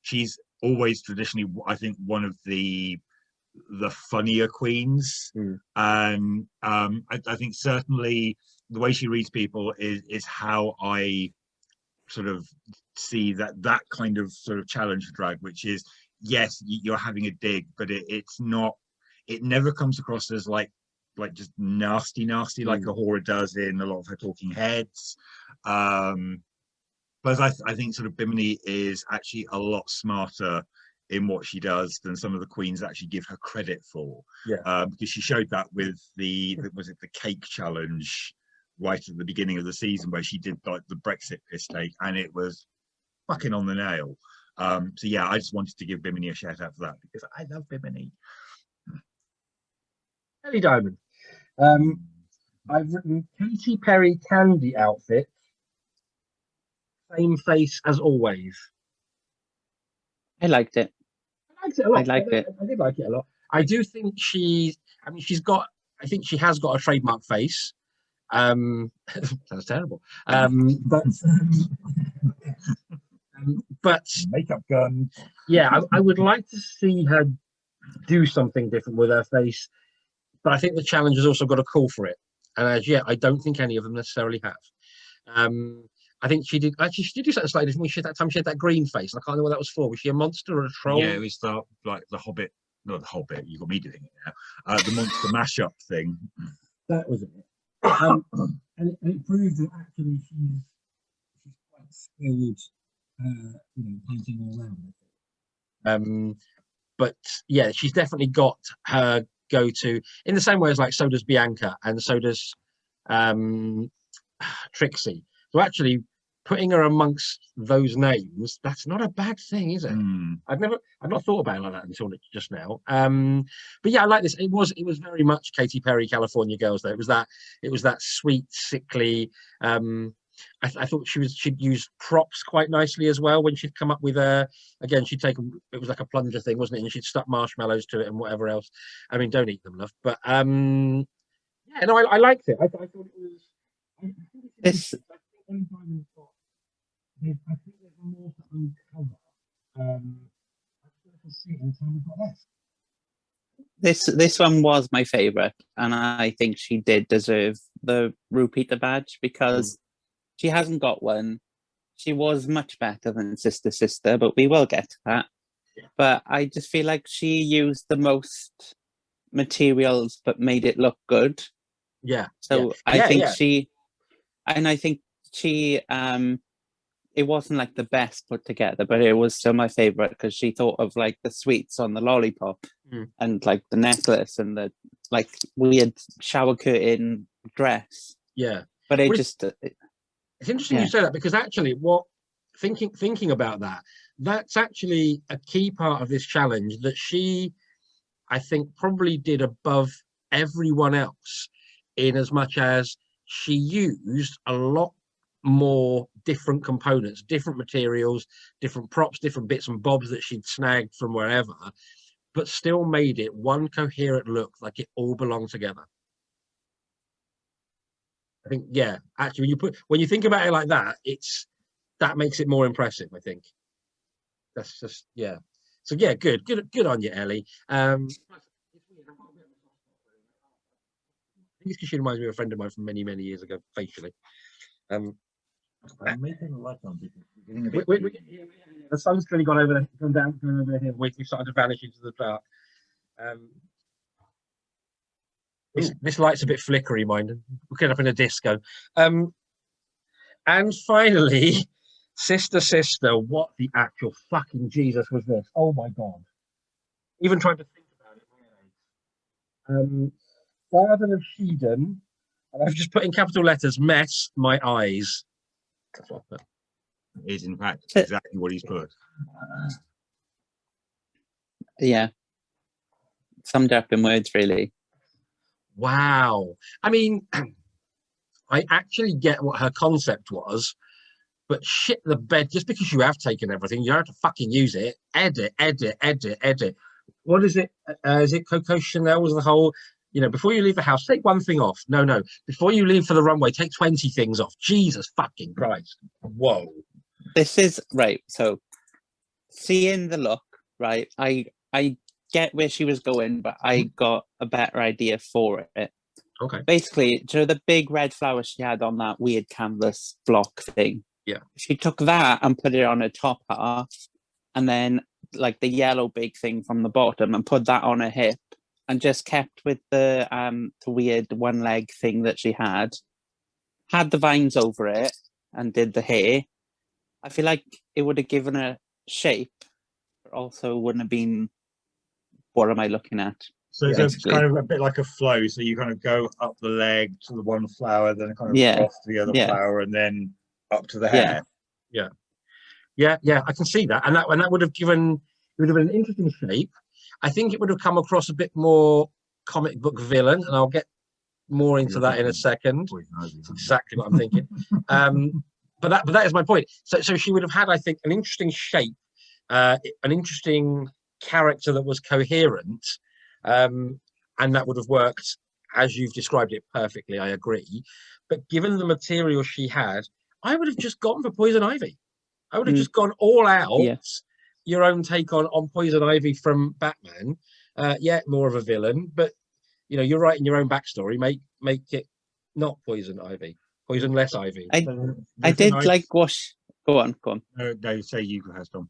She's always traditionally, I think, one of the funnier queens. And I think certainly the way she reads people is how I sort of see that kind of sort of challenge for drag, which is, yes, you're having a dig, but it's not, it never comes across as like just nasty like Ahura does in a lot of her talking heads. But I think sort of Bimini is actually a lot smarter in what she does than some of the queens actually give her credit for. Because she showed that with the cake challenge right at the beginning of the season, where she did like the Brexit piss take, and it was fucking on the nail. So yeah, I just wanted to give Bimini a shout out for that, because I love Bimini. Ellie Diamond. I've written Katy Perry candy outfit, same face as always. I liked it. I liked it a lot. I liked it. I did like it a lot. I do think I think she has got a trademark face. Sounds terrible. But Makeup gun. Yeah, I would like to see her do something different with her face, but I think the challenge has also got a call for it, and as yet, I don't think any of them necessarily have. I think she did do something slightly different. That time she had that green face. I can't remember what that was for. Was she a monster or a troll? Yeah, it was the Hobbit. Not the Hobbit. You got me doing it now. The monster mashup thing. That was it. And it proves that actually she's quite skilled, painting all around. But yeah, she's definitely got her go-to in the same way as like so does Bianca and so does Trixie. So actually putting her amongst those names, that's not a bad thing, is it? I've not thought about it like that until just now. But yeah, I like this. It was very much Katy Perry, California Girls though. It was that sweet, sickly. I thought she'd use props quite nicely as well when she'd come up with again, it was like a plunger thing, wasn't it? And she'd stuck marshmallows to it and whatever else. I mean, don't eat them, love. But yeah, no, I liked it. I thought it was. I think there's more to uncover. I see it in time we've got left. This one was my favorite, and I think she did deserve the Repeater badge because she hasn't got one. She was much better than Sister, but we will get to that. Yeah. But I just feel like she used the most materials but made it look good. Yeah. So I think she it wasn't like the best put together, but it was still my favorite because she thought of like the sweets on the lollipop and like the necklace and the like weird shower curtain dress. Yeah. But it's interesting you say that, because actually thinking about that's actually a key part of this challenge that she, I think, probably did above everyone else, in as much as she used a lot more different components, different materials, different props, different bits and bobs that she'd snagged from wherever, but still made it one coherent look, like it all belonged together. I think, yeah, actually, when you think about it like that, that makes it more impressive, I think. That's just, yeah. So yeah, good on you, Ellie. I think it's because she reminds me of a friend of mine from many, many years ago, facially. I'm making a light on because we're getting a bit. The sun's clearly gone over the hill. We've started to vanish into the dark. This light's a bit flickery, mind. We're getting up in a disco. And finally, Sister, what the actual fucking Jesus was this? Oh my God. Even trying to think about it. Father of Shedon, and I've just put in capital letters, mess my eyes. That's what I put. is in fact So- exactly what he's put. Yeah. Summed up in words, really. Wow. I mean, I actually get what her concept was, but shit the bed, just because you have taken everything, you don't have to fucking use it. Edit, edit, edit, edit. What is it? Is it Coco Chanel was the whole, before you leave the house, take one thing off. No. Before you leave for the runway, take 20 things off. Jesus fucking Christ. Whoa. This is right. So, seeing the look, right? I get where she was going, but I got a better idea for it. Okay. Basically, the big red flower she had on that weird canvas block thing. Yeah. She took that and put it on her top half, and then like the yellow big thing from the bottom, and put that on her hip, and just kept with the weird one leg thing that she had the vines over it, and did the hair. I feel like it would have given her shape, but also wouldn't have been. What am I looking at? So it's Basically. kind of a bit like a flow. So you kind of go up the leg to the one flower, then kind of Yeah. across to the other Yeah. flower, and then up to the Yeah. hair. Yeah, I can see that. And that would have been an interesting shape. I think it would have come across a bit more comic book villain, and I'll get more into that in a second. That's exactly what I'm thinking. But that is my point. So she would have had, I think, an interesting shape, an interesting character that was coherent, and that would have worked as you've described it perfectly. I agree. But given the material she had, I would have just gone for Poison Ivy. I would have just gone all out. Yeah. Your own take on Poison Ivy from Batman. More of a villain, but you're writing your own backstory. Make it not Poison Ivy, Poisonless Ivy. I did like what. Go on. No, say you has Tom.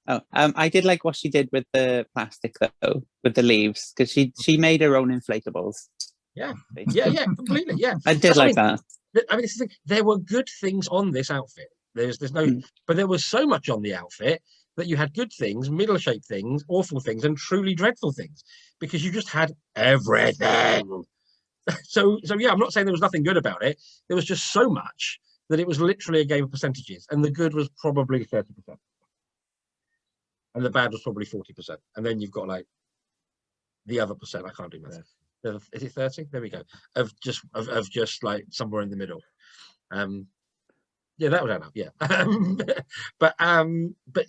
Oh, I did like what she did with the plastic though, with the leaves, because she made her own inflatables. Yeah, completely. Yeah, I did like that. I mean, this is the thing. There were good things on this outfit. There's no, but there was so much on the outfit that you had good things, middle-shaped things, awful things, and truly dreadful things, because you just had everything. So yeah, I'm not saying there was nothing good about it. There was just so much that it was literally a game of percentages, and the good was probably 30%, and the bad was probably 40%, and then you've got like the other percent. I can't do math. Is it 30? There we go. Of just like somewhere in the middle. Yeah, that would add up. Yeah, but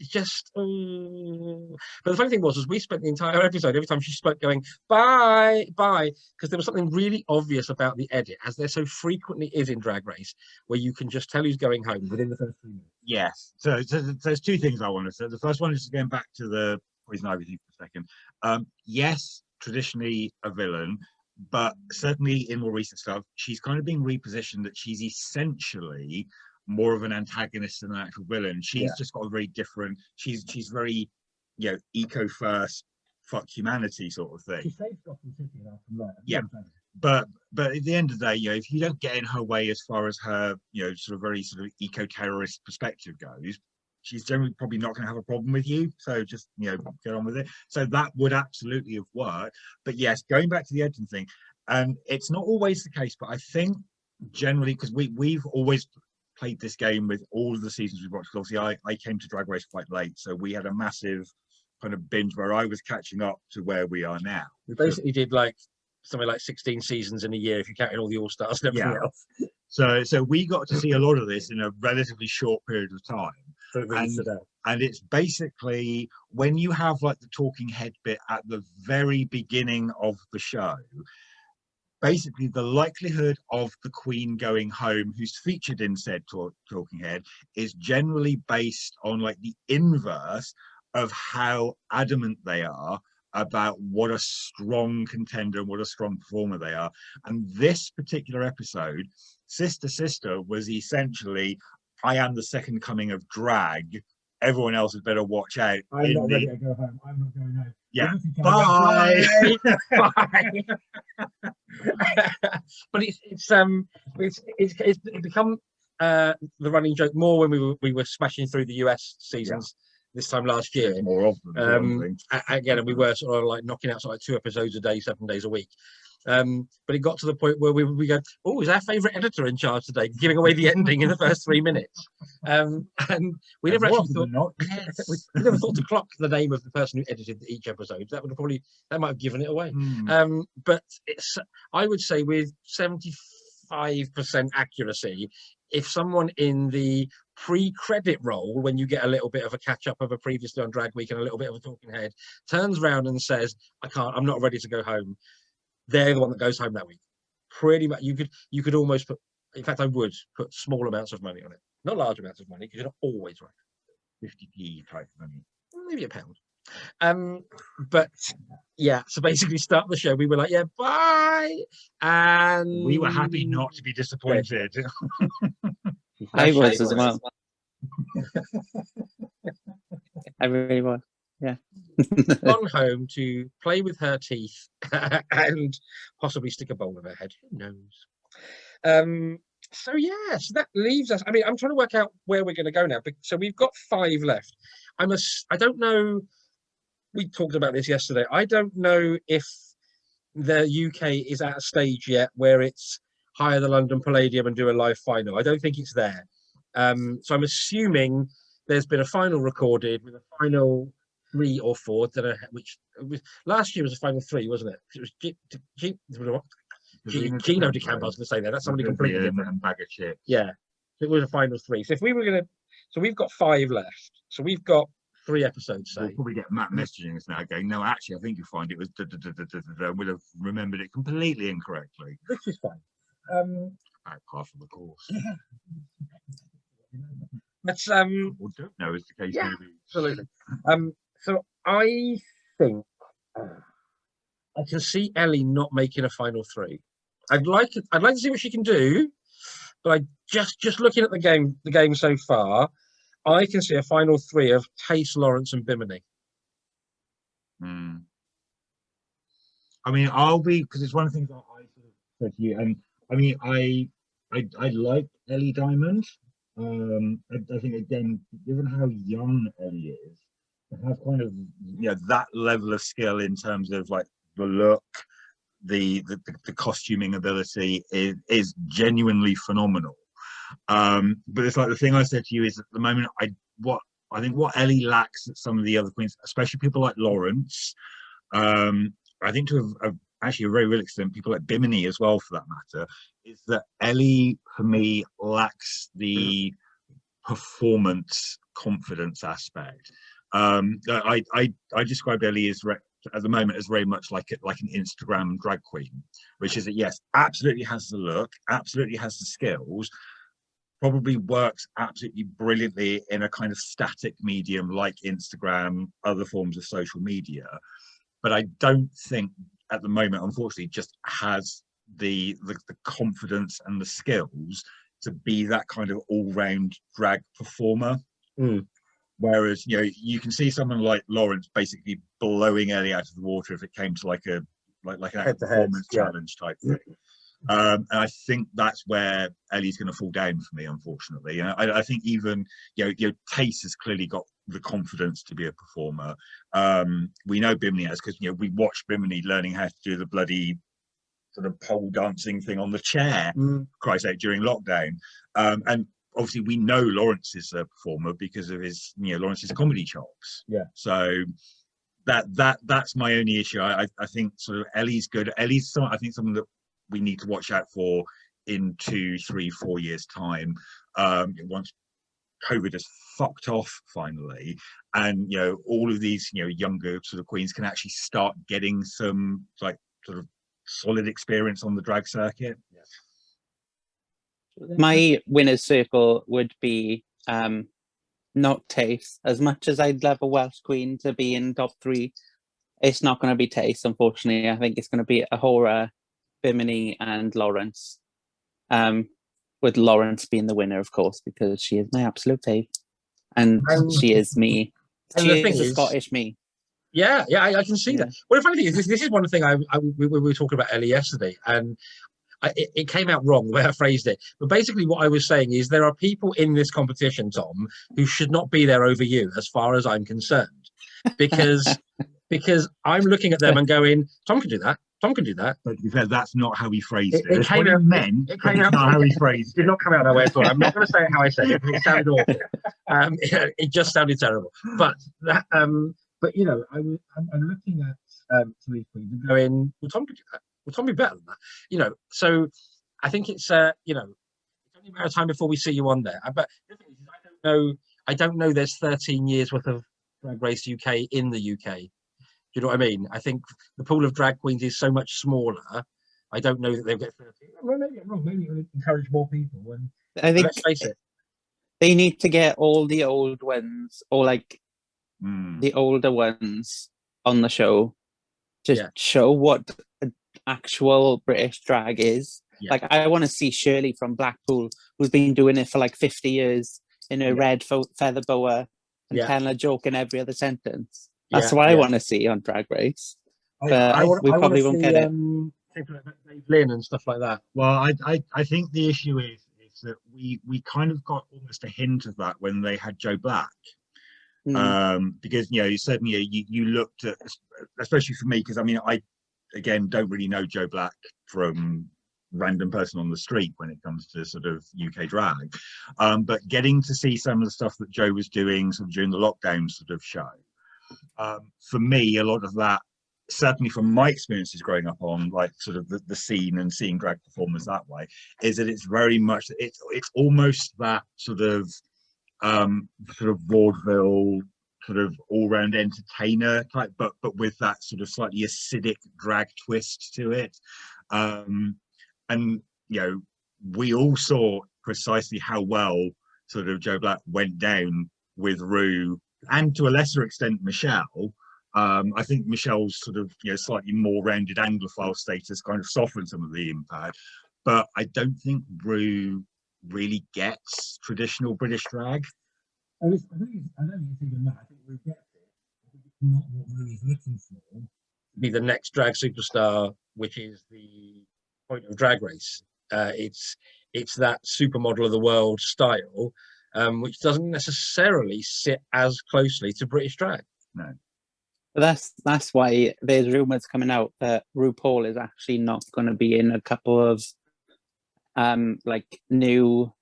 just. But the funny thing was we spent the entire episode every time she spoke going bye, because there was something really obvious about the edit, as there so frequently is in Drag Race, where you can just tell who's going home within the first 3 minutes. Yes. So there's two things I want to say. The first one is going back to the Poison Ivy thing for a second. Yes, traditionally a villain, but certainly in more recent stuff, she's kind of being repositioned that she's essentially more of an antagonist than an actual villain. She's just got a very different. She's very, eco first, fuck humanity sort of thing. She saved Gotham City after Yeah. But at the end of the day, if you don't get in her way as far as her, sort of very sort of eco-terrorist perspective goes, she's generally probably not going to have a problem with you. So just, get on with it. So that would absolutely have worked. But yes, going back to the editing thing, and it's not always the case, but I think generally, because we've always played this game with all of the seasons we've watched. Obviously, I came to Drag Race quite late, so we had a massive kind of binge where I was catching up to where we are now. We basically did like something like 16 seasons in a year if you count in all the All Stars and everything else. So we got to see a lot of this in a relatively short period of time. And it's basically when you have like the talking head bit at the very beginning of the show, basically the likelihood of the Queen going home, who's featured in said talking head, is generally based on like the inverse of how adamant they are about what a strong contender and what a strong performer they are. And this particular episode, Sister was essentially, I am the second coming of drag. Everyone else had better watch out. I'm not ready to go home. I'm not going home. Yeah. Bye. Bye. But it's become the running joke more when we were smashing through the US seasons this time last year. More of them. Again, and we were sort of like knocking out sort of like 2 episodes a day, 7 days a week. But it got to the point where we go, oh, is our favourite editor in charge today, giving away the ending in the first 3 minutes? And we never actually thought, we never thought to clock the name of the person who edited each episode. That would have probably, that might have given it away. But it's, I would say with 75% accuracy, if someone in the pre-credit roll, when you get a little bit of a catch-up of a previously on Drag Week and a little bit of a talking head, turns around and says, I'm not ready to go home, they're the one that goes home that week. Pretty much, you could almost put, in fact, I would put small amounts of money on it. Not large amounts of money, because you're not always right. 50p type money. Maybe £1. But yeah, so basically start the show, we were like, yeah, bye. And We were happy not to be disappointed. I was as well. I really was. Yeah. Gone home to play with her teeth and possibly stick a bowl of her head. Who knows? So yeah, so that leaves us. I mean, I'm trying to work out where we're going to go now. So we've got 5 left. I don't know. We talked about this yesterday. I don't know if the UK is at a stage yet where it's hire the London Palladium and do a live final. I don't think it's there. So I'm assuming there's been a final recorded with a final 3 or 4. Don't know which. Last year was a final 3, wasn't it? It was Gino de Campo. I was going to say that. That's somebody completely different. And bag of chips. Yeah, it was a final 3. So if we were going to, so we've got 5 left. So we've got 3 episodes. Say. We'll probably get Matt messaging us now going, no, actually, I think you find it was we'll have remembered it completely incorrectly. Which is fine. Half of the course. Let's or don't know, is the case. Yeah, maybe. absolutely. So I think I can see Ellie not making a final 3. I'd like to see what she can do, but I just looking at the game so far, I can see a final 3 of Tace, Lawrence, and Bimini. I mean, I'll be, because it's one of the things that I sort of said to you, and I mean, I like Ellie Diamond. I think again, given how young Ellie is, to have kind of that level of skill in terms of like the look, the costuming ability is genuinely phenomenal. But it's like the thing I said to you is at the moment, I think what Ellie lacks that some of the other queens, especially people like Lawrence, I think to have actually a very real extent, people like Bimini as well, for that matter, is that Ellie for me lacks the performance confidence aspect. I described Ellie as at the moment as very much like an Instagram drag queen, which is that yes, absolutely has the look, absolutely has the skills, probably works absolutely brilliantly in a kind of static medium like Instagram, other forms of social media, but I don't think at the moment, unfortunately, just has the confidence and the skills to be that kind of all-round drag performer. Whereas you can see someone like Lawrence basically blowing Ellie out of the water if it came to like an performance challenge type thing. And I think that's where Ellie's going to fall down for me, unfortunately. And I think even Tace has clearly got the confidence to be a performer. We know Bimini has, because we watched Bimini learning how to do the bloody sort of pole dancing thing on the chair, Christ's sake, during lockdown. And obviously we know Lawrence is a performer because of his Lawrence's comedy chops. Yeah. So that's my only issue. I think sort of Ellie's good. Ellie's I think something that we need to watch out for in 2, 3, 4 years time, once COVID has fucked off finally, and all of these younger sort of queens can actually start getting some like sort of solid experience on the drag circuit. My winner's circle would be not Tace. As much as I'd love a Welsh queen to be in top 3, it's not going to be Tace, unfortunately. I think it's going to be Ahura, Bimini, and Lawrence. With Lawrence being the winner, of course, because she is my absolute fave, and she is me. She is a Scottish me. Yeah, I can see that. Well, the funny thing is, this is one thing we were talking about Ellie yesterday, and it came out wrong the way I phrased it. But basically, what I was saying is there are people in this competition, Tom, who should not be there over you, as far as I'm concerned, because I'm looking at them and going, Tom can do that. Tom can do that. But to be fair, that's not how he phrased it. It It's came what he out- meant, it but came it's out- not how he phrased Did it. not come out that way at all. I'm not going to say it how I said it. It sounded awful. It just sounded terrible. But that, but you know, I'm looking at some of these queens and going, well, Tom could do that. Will Tom be better than that? You know, so I think it's you know, it's only a matter of time before we see you on there. But the thing is, I don't know. There's 13 years worth of Drag Race UK in the UK. Do you know what I mean? I think the pool of drag queens is so much smaller. I don't know that they'll get 13. Well, maybe I'm wrong. Maybe it'll encourage more people. And I think let's face it. they need to get all the old ones, or like the older ones, on the show. Just show what actual British drag is. Yeah. Like, I want to see Shirley from Blackpool, who's been doing it for like 50 years in her red feather boa and telling a joke in every other sentence. That's what I want to see on Drag Race. But we probably won't get it. People like Dave Lynn and stuff like that. Well, I think the issue is that we kind of got almost a hint of that when they had Joe Black. Because you know, certainly you looked at, especially for me, because I mean, I again don't really know Joe Black from random person on the street when it comes to sort of UK drag, but getting to see some of the stuff that Joe was doing sort of during the lockdown sort of show, for me, a lot of that, certainly from my experiences growing up on like sort of the scene and seeing drag performers that way, is that it's very much it's almost that sort of vaudeville sort of all-round entertainer type, but with that sort of slightly acidic drag twist to it. And you know, we all saw precisely how well sort of Joe Black went down with Ru, and to a lesser extent Michelle. I think Michelle's sort of, you know, slightly more rounded Anglophile status kind of softened some of the impact, but I don't think Ru really gets traditional British drag. I don't think it's even that. I think we get it. I think it's not what Ru is looking for. Be the next drag superstar, which is the point of Drag Race. It's that supermodel of the world style, which doesn't necessarily sit as closely to British drag. No. But that's why there's rumours coming out that RuPaul is actually not going to be in a couple of like new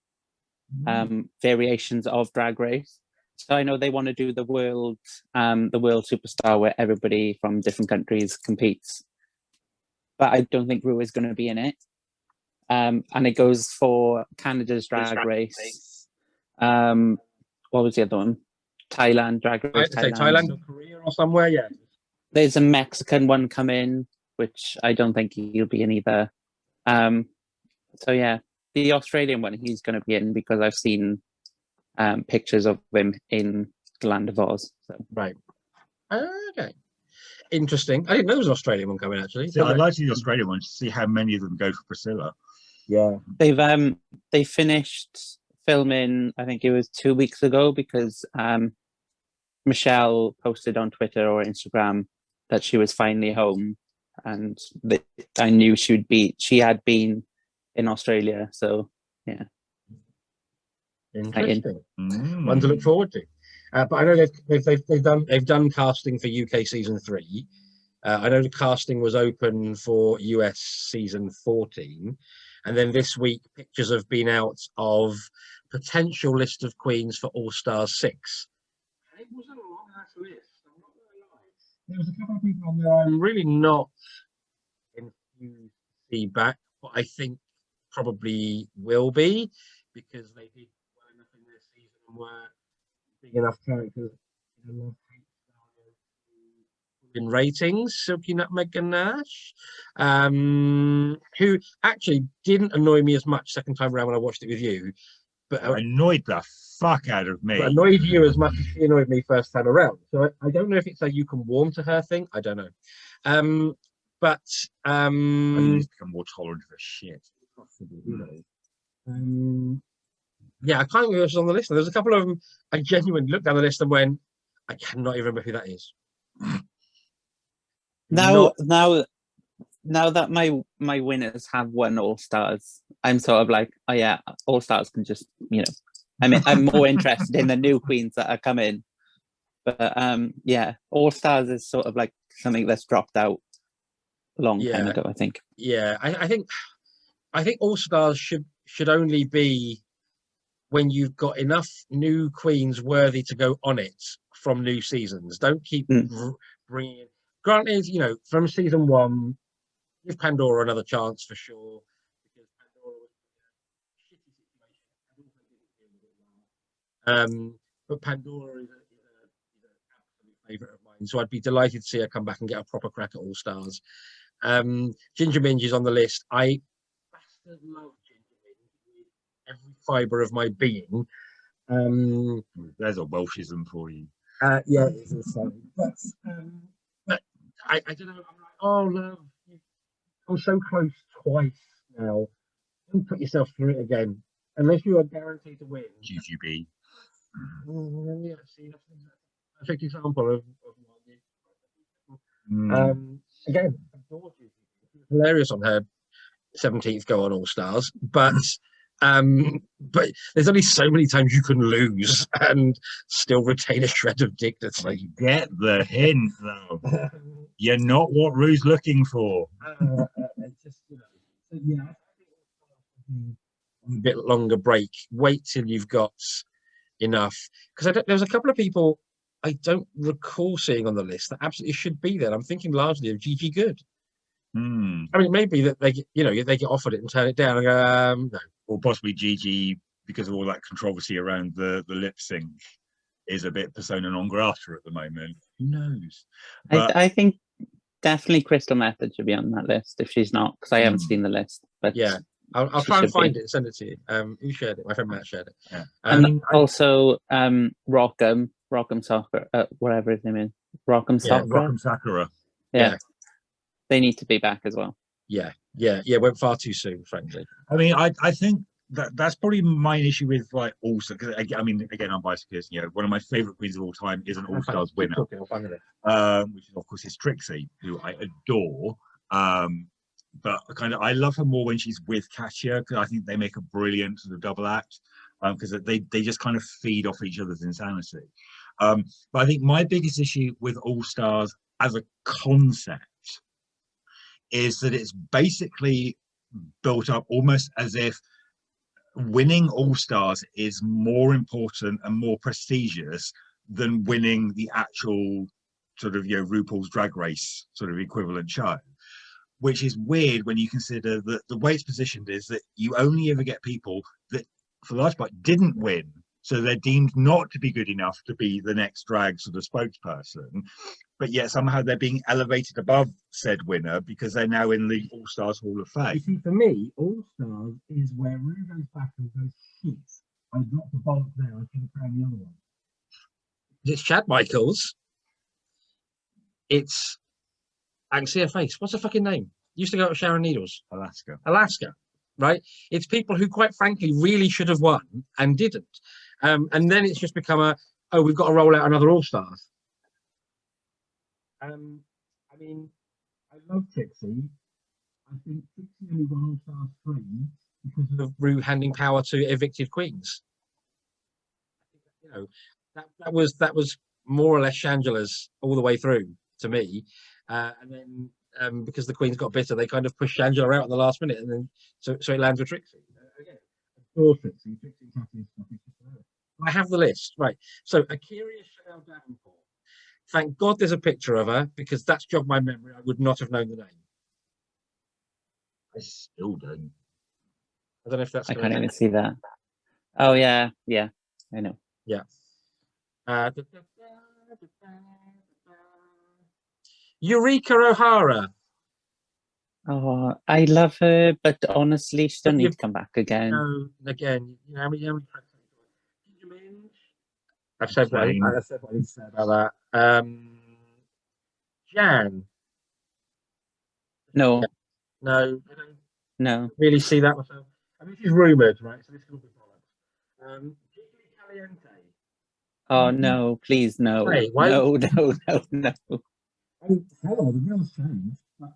variations of Drag Race. So I know they want to do the world superstar where everybody from different countries competes, but I don't think Ru is going to be in it. And it goes for Canada's Drag Race. What was the other one? Thailand Drag Race. Thailand or Korea or somewhere. Yeah. There's a Mexican one coming, which I don't think he'll be in either. So yeah, the Australian one he's going to be in because I've seen pictures of him in the Land of Oz. So. Right. Okay. Interesting. I didn't know there was an Australian one coming actually. So I'd like to see the Australian one to see how many of them go for Priscilla. Yeah. They finished filming, I think it was 2 weeks ago, because Michelle posted on Twitter or Instagram that she was finally home, and I knew she had been in Australia. So yeah. Interesting. One to look forward to. But I know they've done casting for UK season 3. I know the casting was open for US season 14, and then this week pictures have been out of potential list of queens for All Stars 6. And it wasn't a long ass list. I'm not going to lie. There was a couple of people on there I'm really not enthused to see back, but I think probably will be, because they did well enough in their season and were big enough characters in ratings. Silky Nutmeg Ganache, who actually didn't annoy me as much second time around when I watched it with you, but annoyed the fuck out of me. But annoyed you as much as she annoyed me first time around. So I don't know if it's a you can warm to her thing. I don't know. But I think he's become more tolerant of shit. Possibly, you know. Yeah, I can't remember who was on the list. There's a couple of them. I genuinely looked down the list and went, I cannot even remember who that is. Now that my winners have won All Stars, I'm sort of like, oh yeah, All Stars can just, you know, I mean, I'm more interested in the new queens that are coming. But yeah, All Stars is sort of like something that's dropped out long time Yeah. ago, I think. Yeah, I think All Stars should only be when you've got enough new queens worthy to go on it from new seasons. Don't keep bringing in. Granted, from season 1, give Pandora another chance for sure, because Pandora was in a shitty situation. I don't think it deal with it well. But Pandora is an absolute favourite of mine, so I'd be delighted to see her come back and get a proper crack at All Stars. Ginger Minge is on the list. I bastard love Ginger Minge with every fibre of my being. There's a Welshism for you. Yeah, it is also. But I don't know. I'm like, oh no, I'm so close twice now. Don't put yourself through it again, unless you are guaranteed to win. GGB. Yeah, see, that's a perfect example of one. Again, hilarious on her 17th go on All Stars, but there's only so many times you can lose and still retain a shred of dignity. Get the hint, though. You're not what Rue's looking for. Just, so yeah, I think a bit longer break. Wait till you've got enough, because there's a couple of people I don't recall seeing on the list that absolutely should be there. I'm thinking largely of Gigi Good. I mean, maybe that they get offered it and turn it down and go, no. Or possibly Gigi, because of all that controversy around the lip sync, is a bit persona non grata at the moment. Who knows? But I think definitely Crystal Method should be on that list if she's not, because I haven't seen the list. But yeah, I'll try and find it and send it to you. Who shared it? My friend Matt shared it. Yeah. And also Rock'em Soccer, whatever his name is, Rock'em Soccer. Rock'em Sakura. Yeah, they need to be back as well. Yeah. Went far too soon, frankly. I mean, I think that's probably my issue with like also, because I mean, again, I'm biased because one of my favorite queens of all time is an All Stars winner, which is of course is Trixie, who I adore. But I love her more when she's with Katya, because I think they make a brilliant sort of double act, because they just kind of feed off each other's insanity. But I think my biggest issue with All Stars as a concept is that it's basically built up almost as if winning All Stars is more important and more prestigious than winning the actual sort of RuPaul's Drag Race sort of equivalent show, which is weird when you consider that the way it's positioned is that you only ever get people that, for the large part, didn't win. So they're deemed not to be good enough to be the next drag sort of spokesperson, but yet somehow they're being elevated above said winner because they're now in the All Stars Hall of Fame. You see, for me, All Stars is where Ru goes back and goes, shit, I dropped the bollock there, I could have found the other one. It's Chad Michaels. It's, I can see her face. What's her fucking name? Used to go to Sharon Needles. Alaska, right? It's people who, quite frankly, really should have won and didn't. And then it's just become we've got to roll out another All Stars. I mean, I love Trixie. I think Trixie only won All Stars 3 because of Ru handing power to evicted queens. That was more or less Shangela's all the way through to me, and then because the queens got bitter, they kind of pushed Shangela out at the last minute, and then so it lands with Trixie. Again, adore Trixie. I have the list right. So Akira Chanel Davenport. Thank God there's a picture of her, because that's jogged my memory. I would not have known the name. I still don't. I don't know if that's. I can't even see that. Oh yeah, I know. Yeah. Eureka O'Hara. Oh, I love her, but honestly, she doesn't need to come back again. No, again, how many tracks I've said what I need to say about that. Jan. No. No. No. Really see that myself. I mean, she's rumoured, right? So this could be bollocks. Caliente. Oh no! Please no! Hey, why? No! Hello, the girl's changed. But,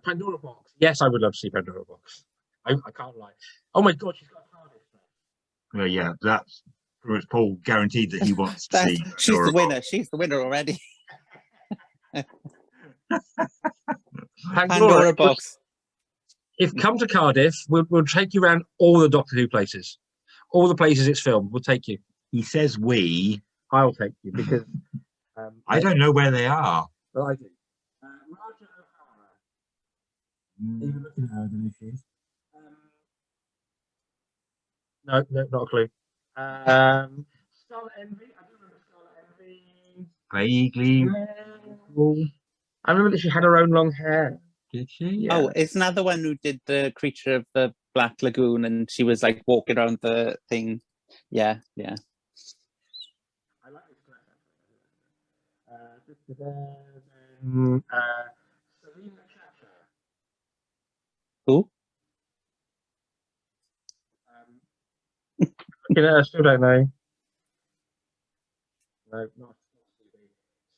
Pandora Box. Yes, I would love to see Pandora Box. I can't lie. Oh my God, she's got a TARDIS. Well, yeah, that's Paul guaranteed that he wants to see. She's the winner. She's the winner already. Pandora box. If come to Cardiff, we'll take you around all the Doctor Who places, all the places it's filmed. We'll take you. He says we. I'll take you because I don't know where they are. Well, I do. Raja O'Hara. Even looking at her, I don't know if she is. No, not a clue. Scarlet Envy. I do remember Scarlet Envy. Vaguely. I remember that she had her own long hair. Did she? Yeah. Oh, isn't that the one who did the Creature of the Black Lagoon and she was like walking around the thing? Yeah, yeah. I like this class. Selena Chacha. Who? Looking at her, still don't know. No, not Stevie.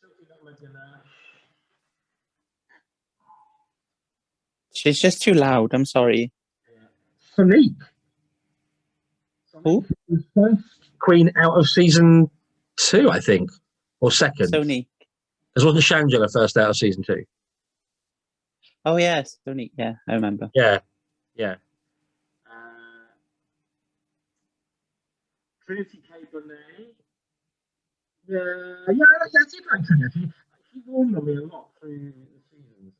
Silky Medina. She's just too loud. I'm sorry. Sonique. Who? The first queen out of season 2, I think, or second. Sonique. This wasn't Shangela first out of season 2. Oh yes, Sonique. Yeah, I remember. Yeah. Trinity K. Bonet. Yeah, that's it. Like Trinity. She warmed on me a lot through the seasons.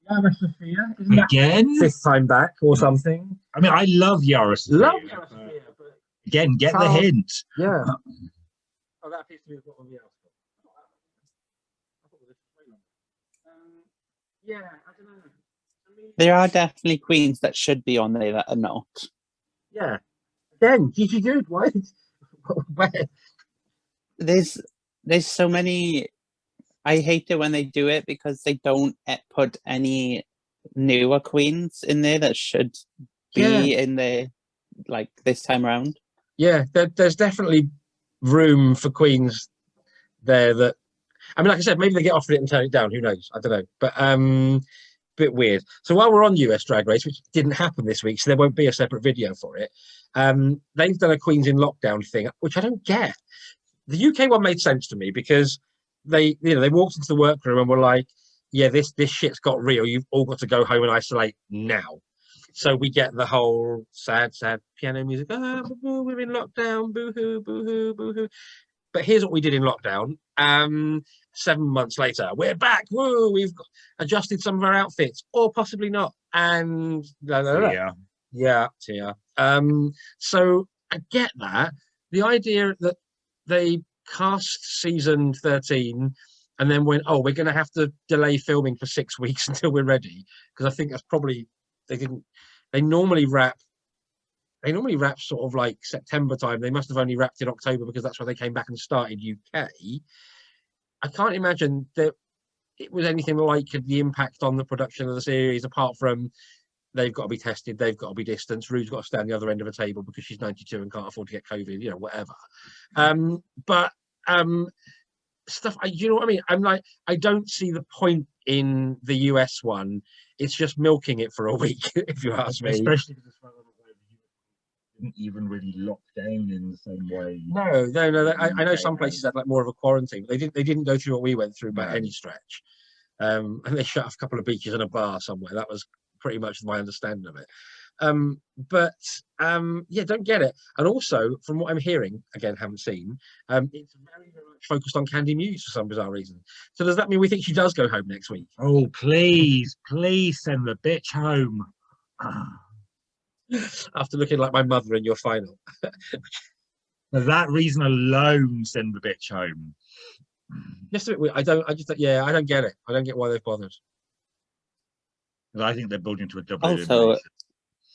Yara Sophia, isn't that Again? 5th time back or something? I mean, I love Yara Sophia. Love Yara Sophia, but Again, get the Charles- hint. yeah. Oh, that appears to be what somebody else got. I thought it was way longer. Yeah, I don't know. I mean, There are definitely queens that should be on there that are not. yeah. Again, Gigi Good, why? Where? There's so many. I hate it when they do it because they don't put any newer queens in there that should be in there like this time around. Yeah, there's definitely room for queens there that, I mean, like I said, maybe they get offered it and turn it down. Who knows? I don't know. But bit weird. So while we're on US Drag Race, which didn't happen this week, so there won't be a separate video for it, they've done a Queens in Lockdown thing, which I don't get. The UK one made sense to me because they walked into the workroom and were like, yeah, this shit's got real. You've all got to go home and isolate now. So we get the whole sad piano music. We're in lockdown. Boo-hoo, boo-hoo, boo-hoo. But here's what we did in lockdown. 7 months later, we're back. Woo! We've adjusted some of our outfits, or possibly not. And yeah. So I get that. The idea that they cast season 13 and then went, oh, we're going to have to delay filming for 6 weeks until we're ready, because I think that's probably they normally wrap sort of like September time. They must have only wrapped in October because that's when they came back and started UK. I can't imagine that it was anything like the impact on the production of the series, apart from they've got to be tested, they've got to be distanced, Rue's got to stand the other end of a table because she's 92 and can't afford to get COVID, whatever. But stuff, you know what I mean? I'm like, I don't see the point in the US one. It's just milking it for a week, if you ask me. Especially because didn't even really lock down in the same way. No. I know some places had like more of a quarantine, but they didn't go through what we went through by any stretch. And they shut off a couple of beaches and a bar somewhere. That was pretty much my understanding of it. Don't get it. And also, from what I'm hearing, again, haven't seen, it's very, very much focused on Candy Muse for some bizarre reason. So does that mean we think she does go home next week? Oh, please send the bitch home. After looking like my mother in your final. For that reason alone, send the bitch home. Just a bit weird. I don't get it. I don't get why they've bothered. I think they're building to a double. Also,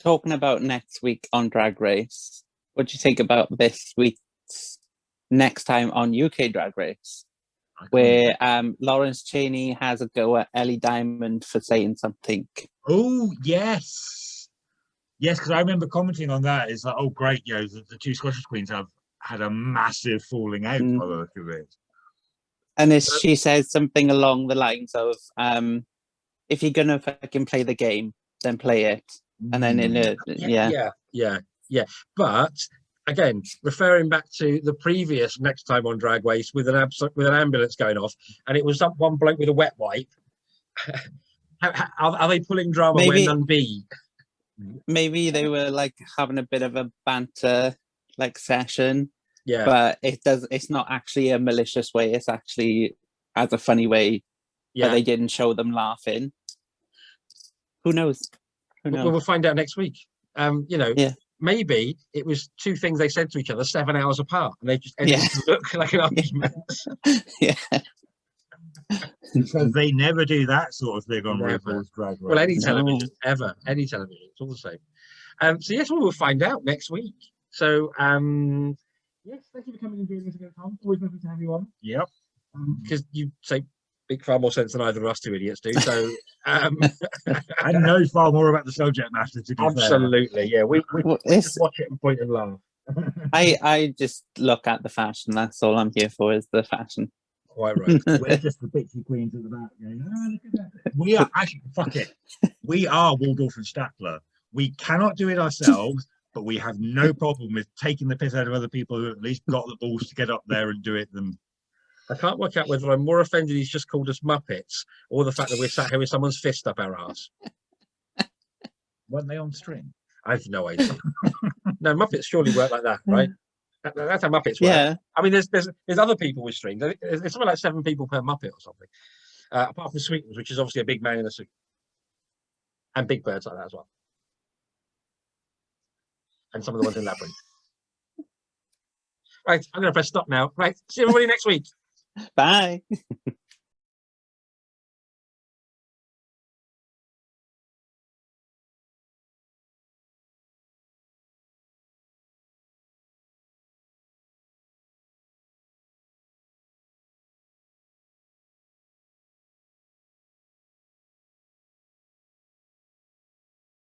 talking about next week on Drag Race, what do you think about this week's next time on UK Drag Race, where Lawrence Chaney has a go at Ellie Diamond for saying something? Oh yes, because I remember commenting on that. It's like, oh great, the two Scottish queens have had a massive falling out by the look of it. And she says something along the lines of, if you're gonna fucking play the game, then play it. And then yeah. But again, referring back to the previous Next Time on Drag Race with an ambulance going off, and it was one bloke with a wet wipe. Are they pulling drama where Maybe- none be? Maybe they were like having a bit of a banter like session, Yeah, but it's not actually a malicious way. It's actually as a funny way, but yeah. they didn't show them laughing. Who knows? Who knows? We'll find out next week. Yeah. Maybe it was two things they said to each other 7 hours apart, and they just ended Yeah. to look like an argument. Yeah. Because they never do that sort of thing on Never. RuPaul's Drag Race. Well, any No. television ever, any television, it's all the same. So yes, we'll find out next week. So yes, thank you for coming and doing this again, Tom. Always lovely to have you on. Yep. Because you say make far more sense than either of us two idiots do. So I know far more about the subject matter, to be fair. absolutely, yeah. We Well, just watch it and point and laugh. I just look at the fashion. That's all I'm here for, is the fashion. Quite right. We're just the bitchy queens at the back going, oh, look at that. We are actually, fuck it. We are Waldorf and Statler. We cannot do it ourselves, but we have no problem with taking the piss out of other people who at least got the balls to get up there and do it than. I can't work out whether I'm more offended he's just called us Muppets or the fact that we're sat here with someone's fist up our arse. Weren't they on string? I've no idea. No, Muppets surely work like that, right? That's how Muppets work. Yeah. I mean, there's other people with strings. There's something like 7 people per Muppet or something. Apart from Sweetums, which is obviously a big man in a suit. And Big Bird's like that as well. And some of the ones in Labyrinth. Right, I'm going to press stop now. Right, see everybody next week. Bye.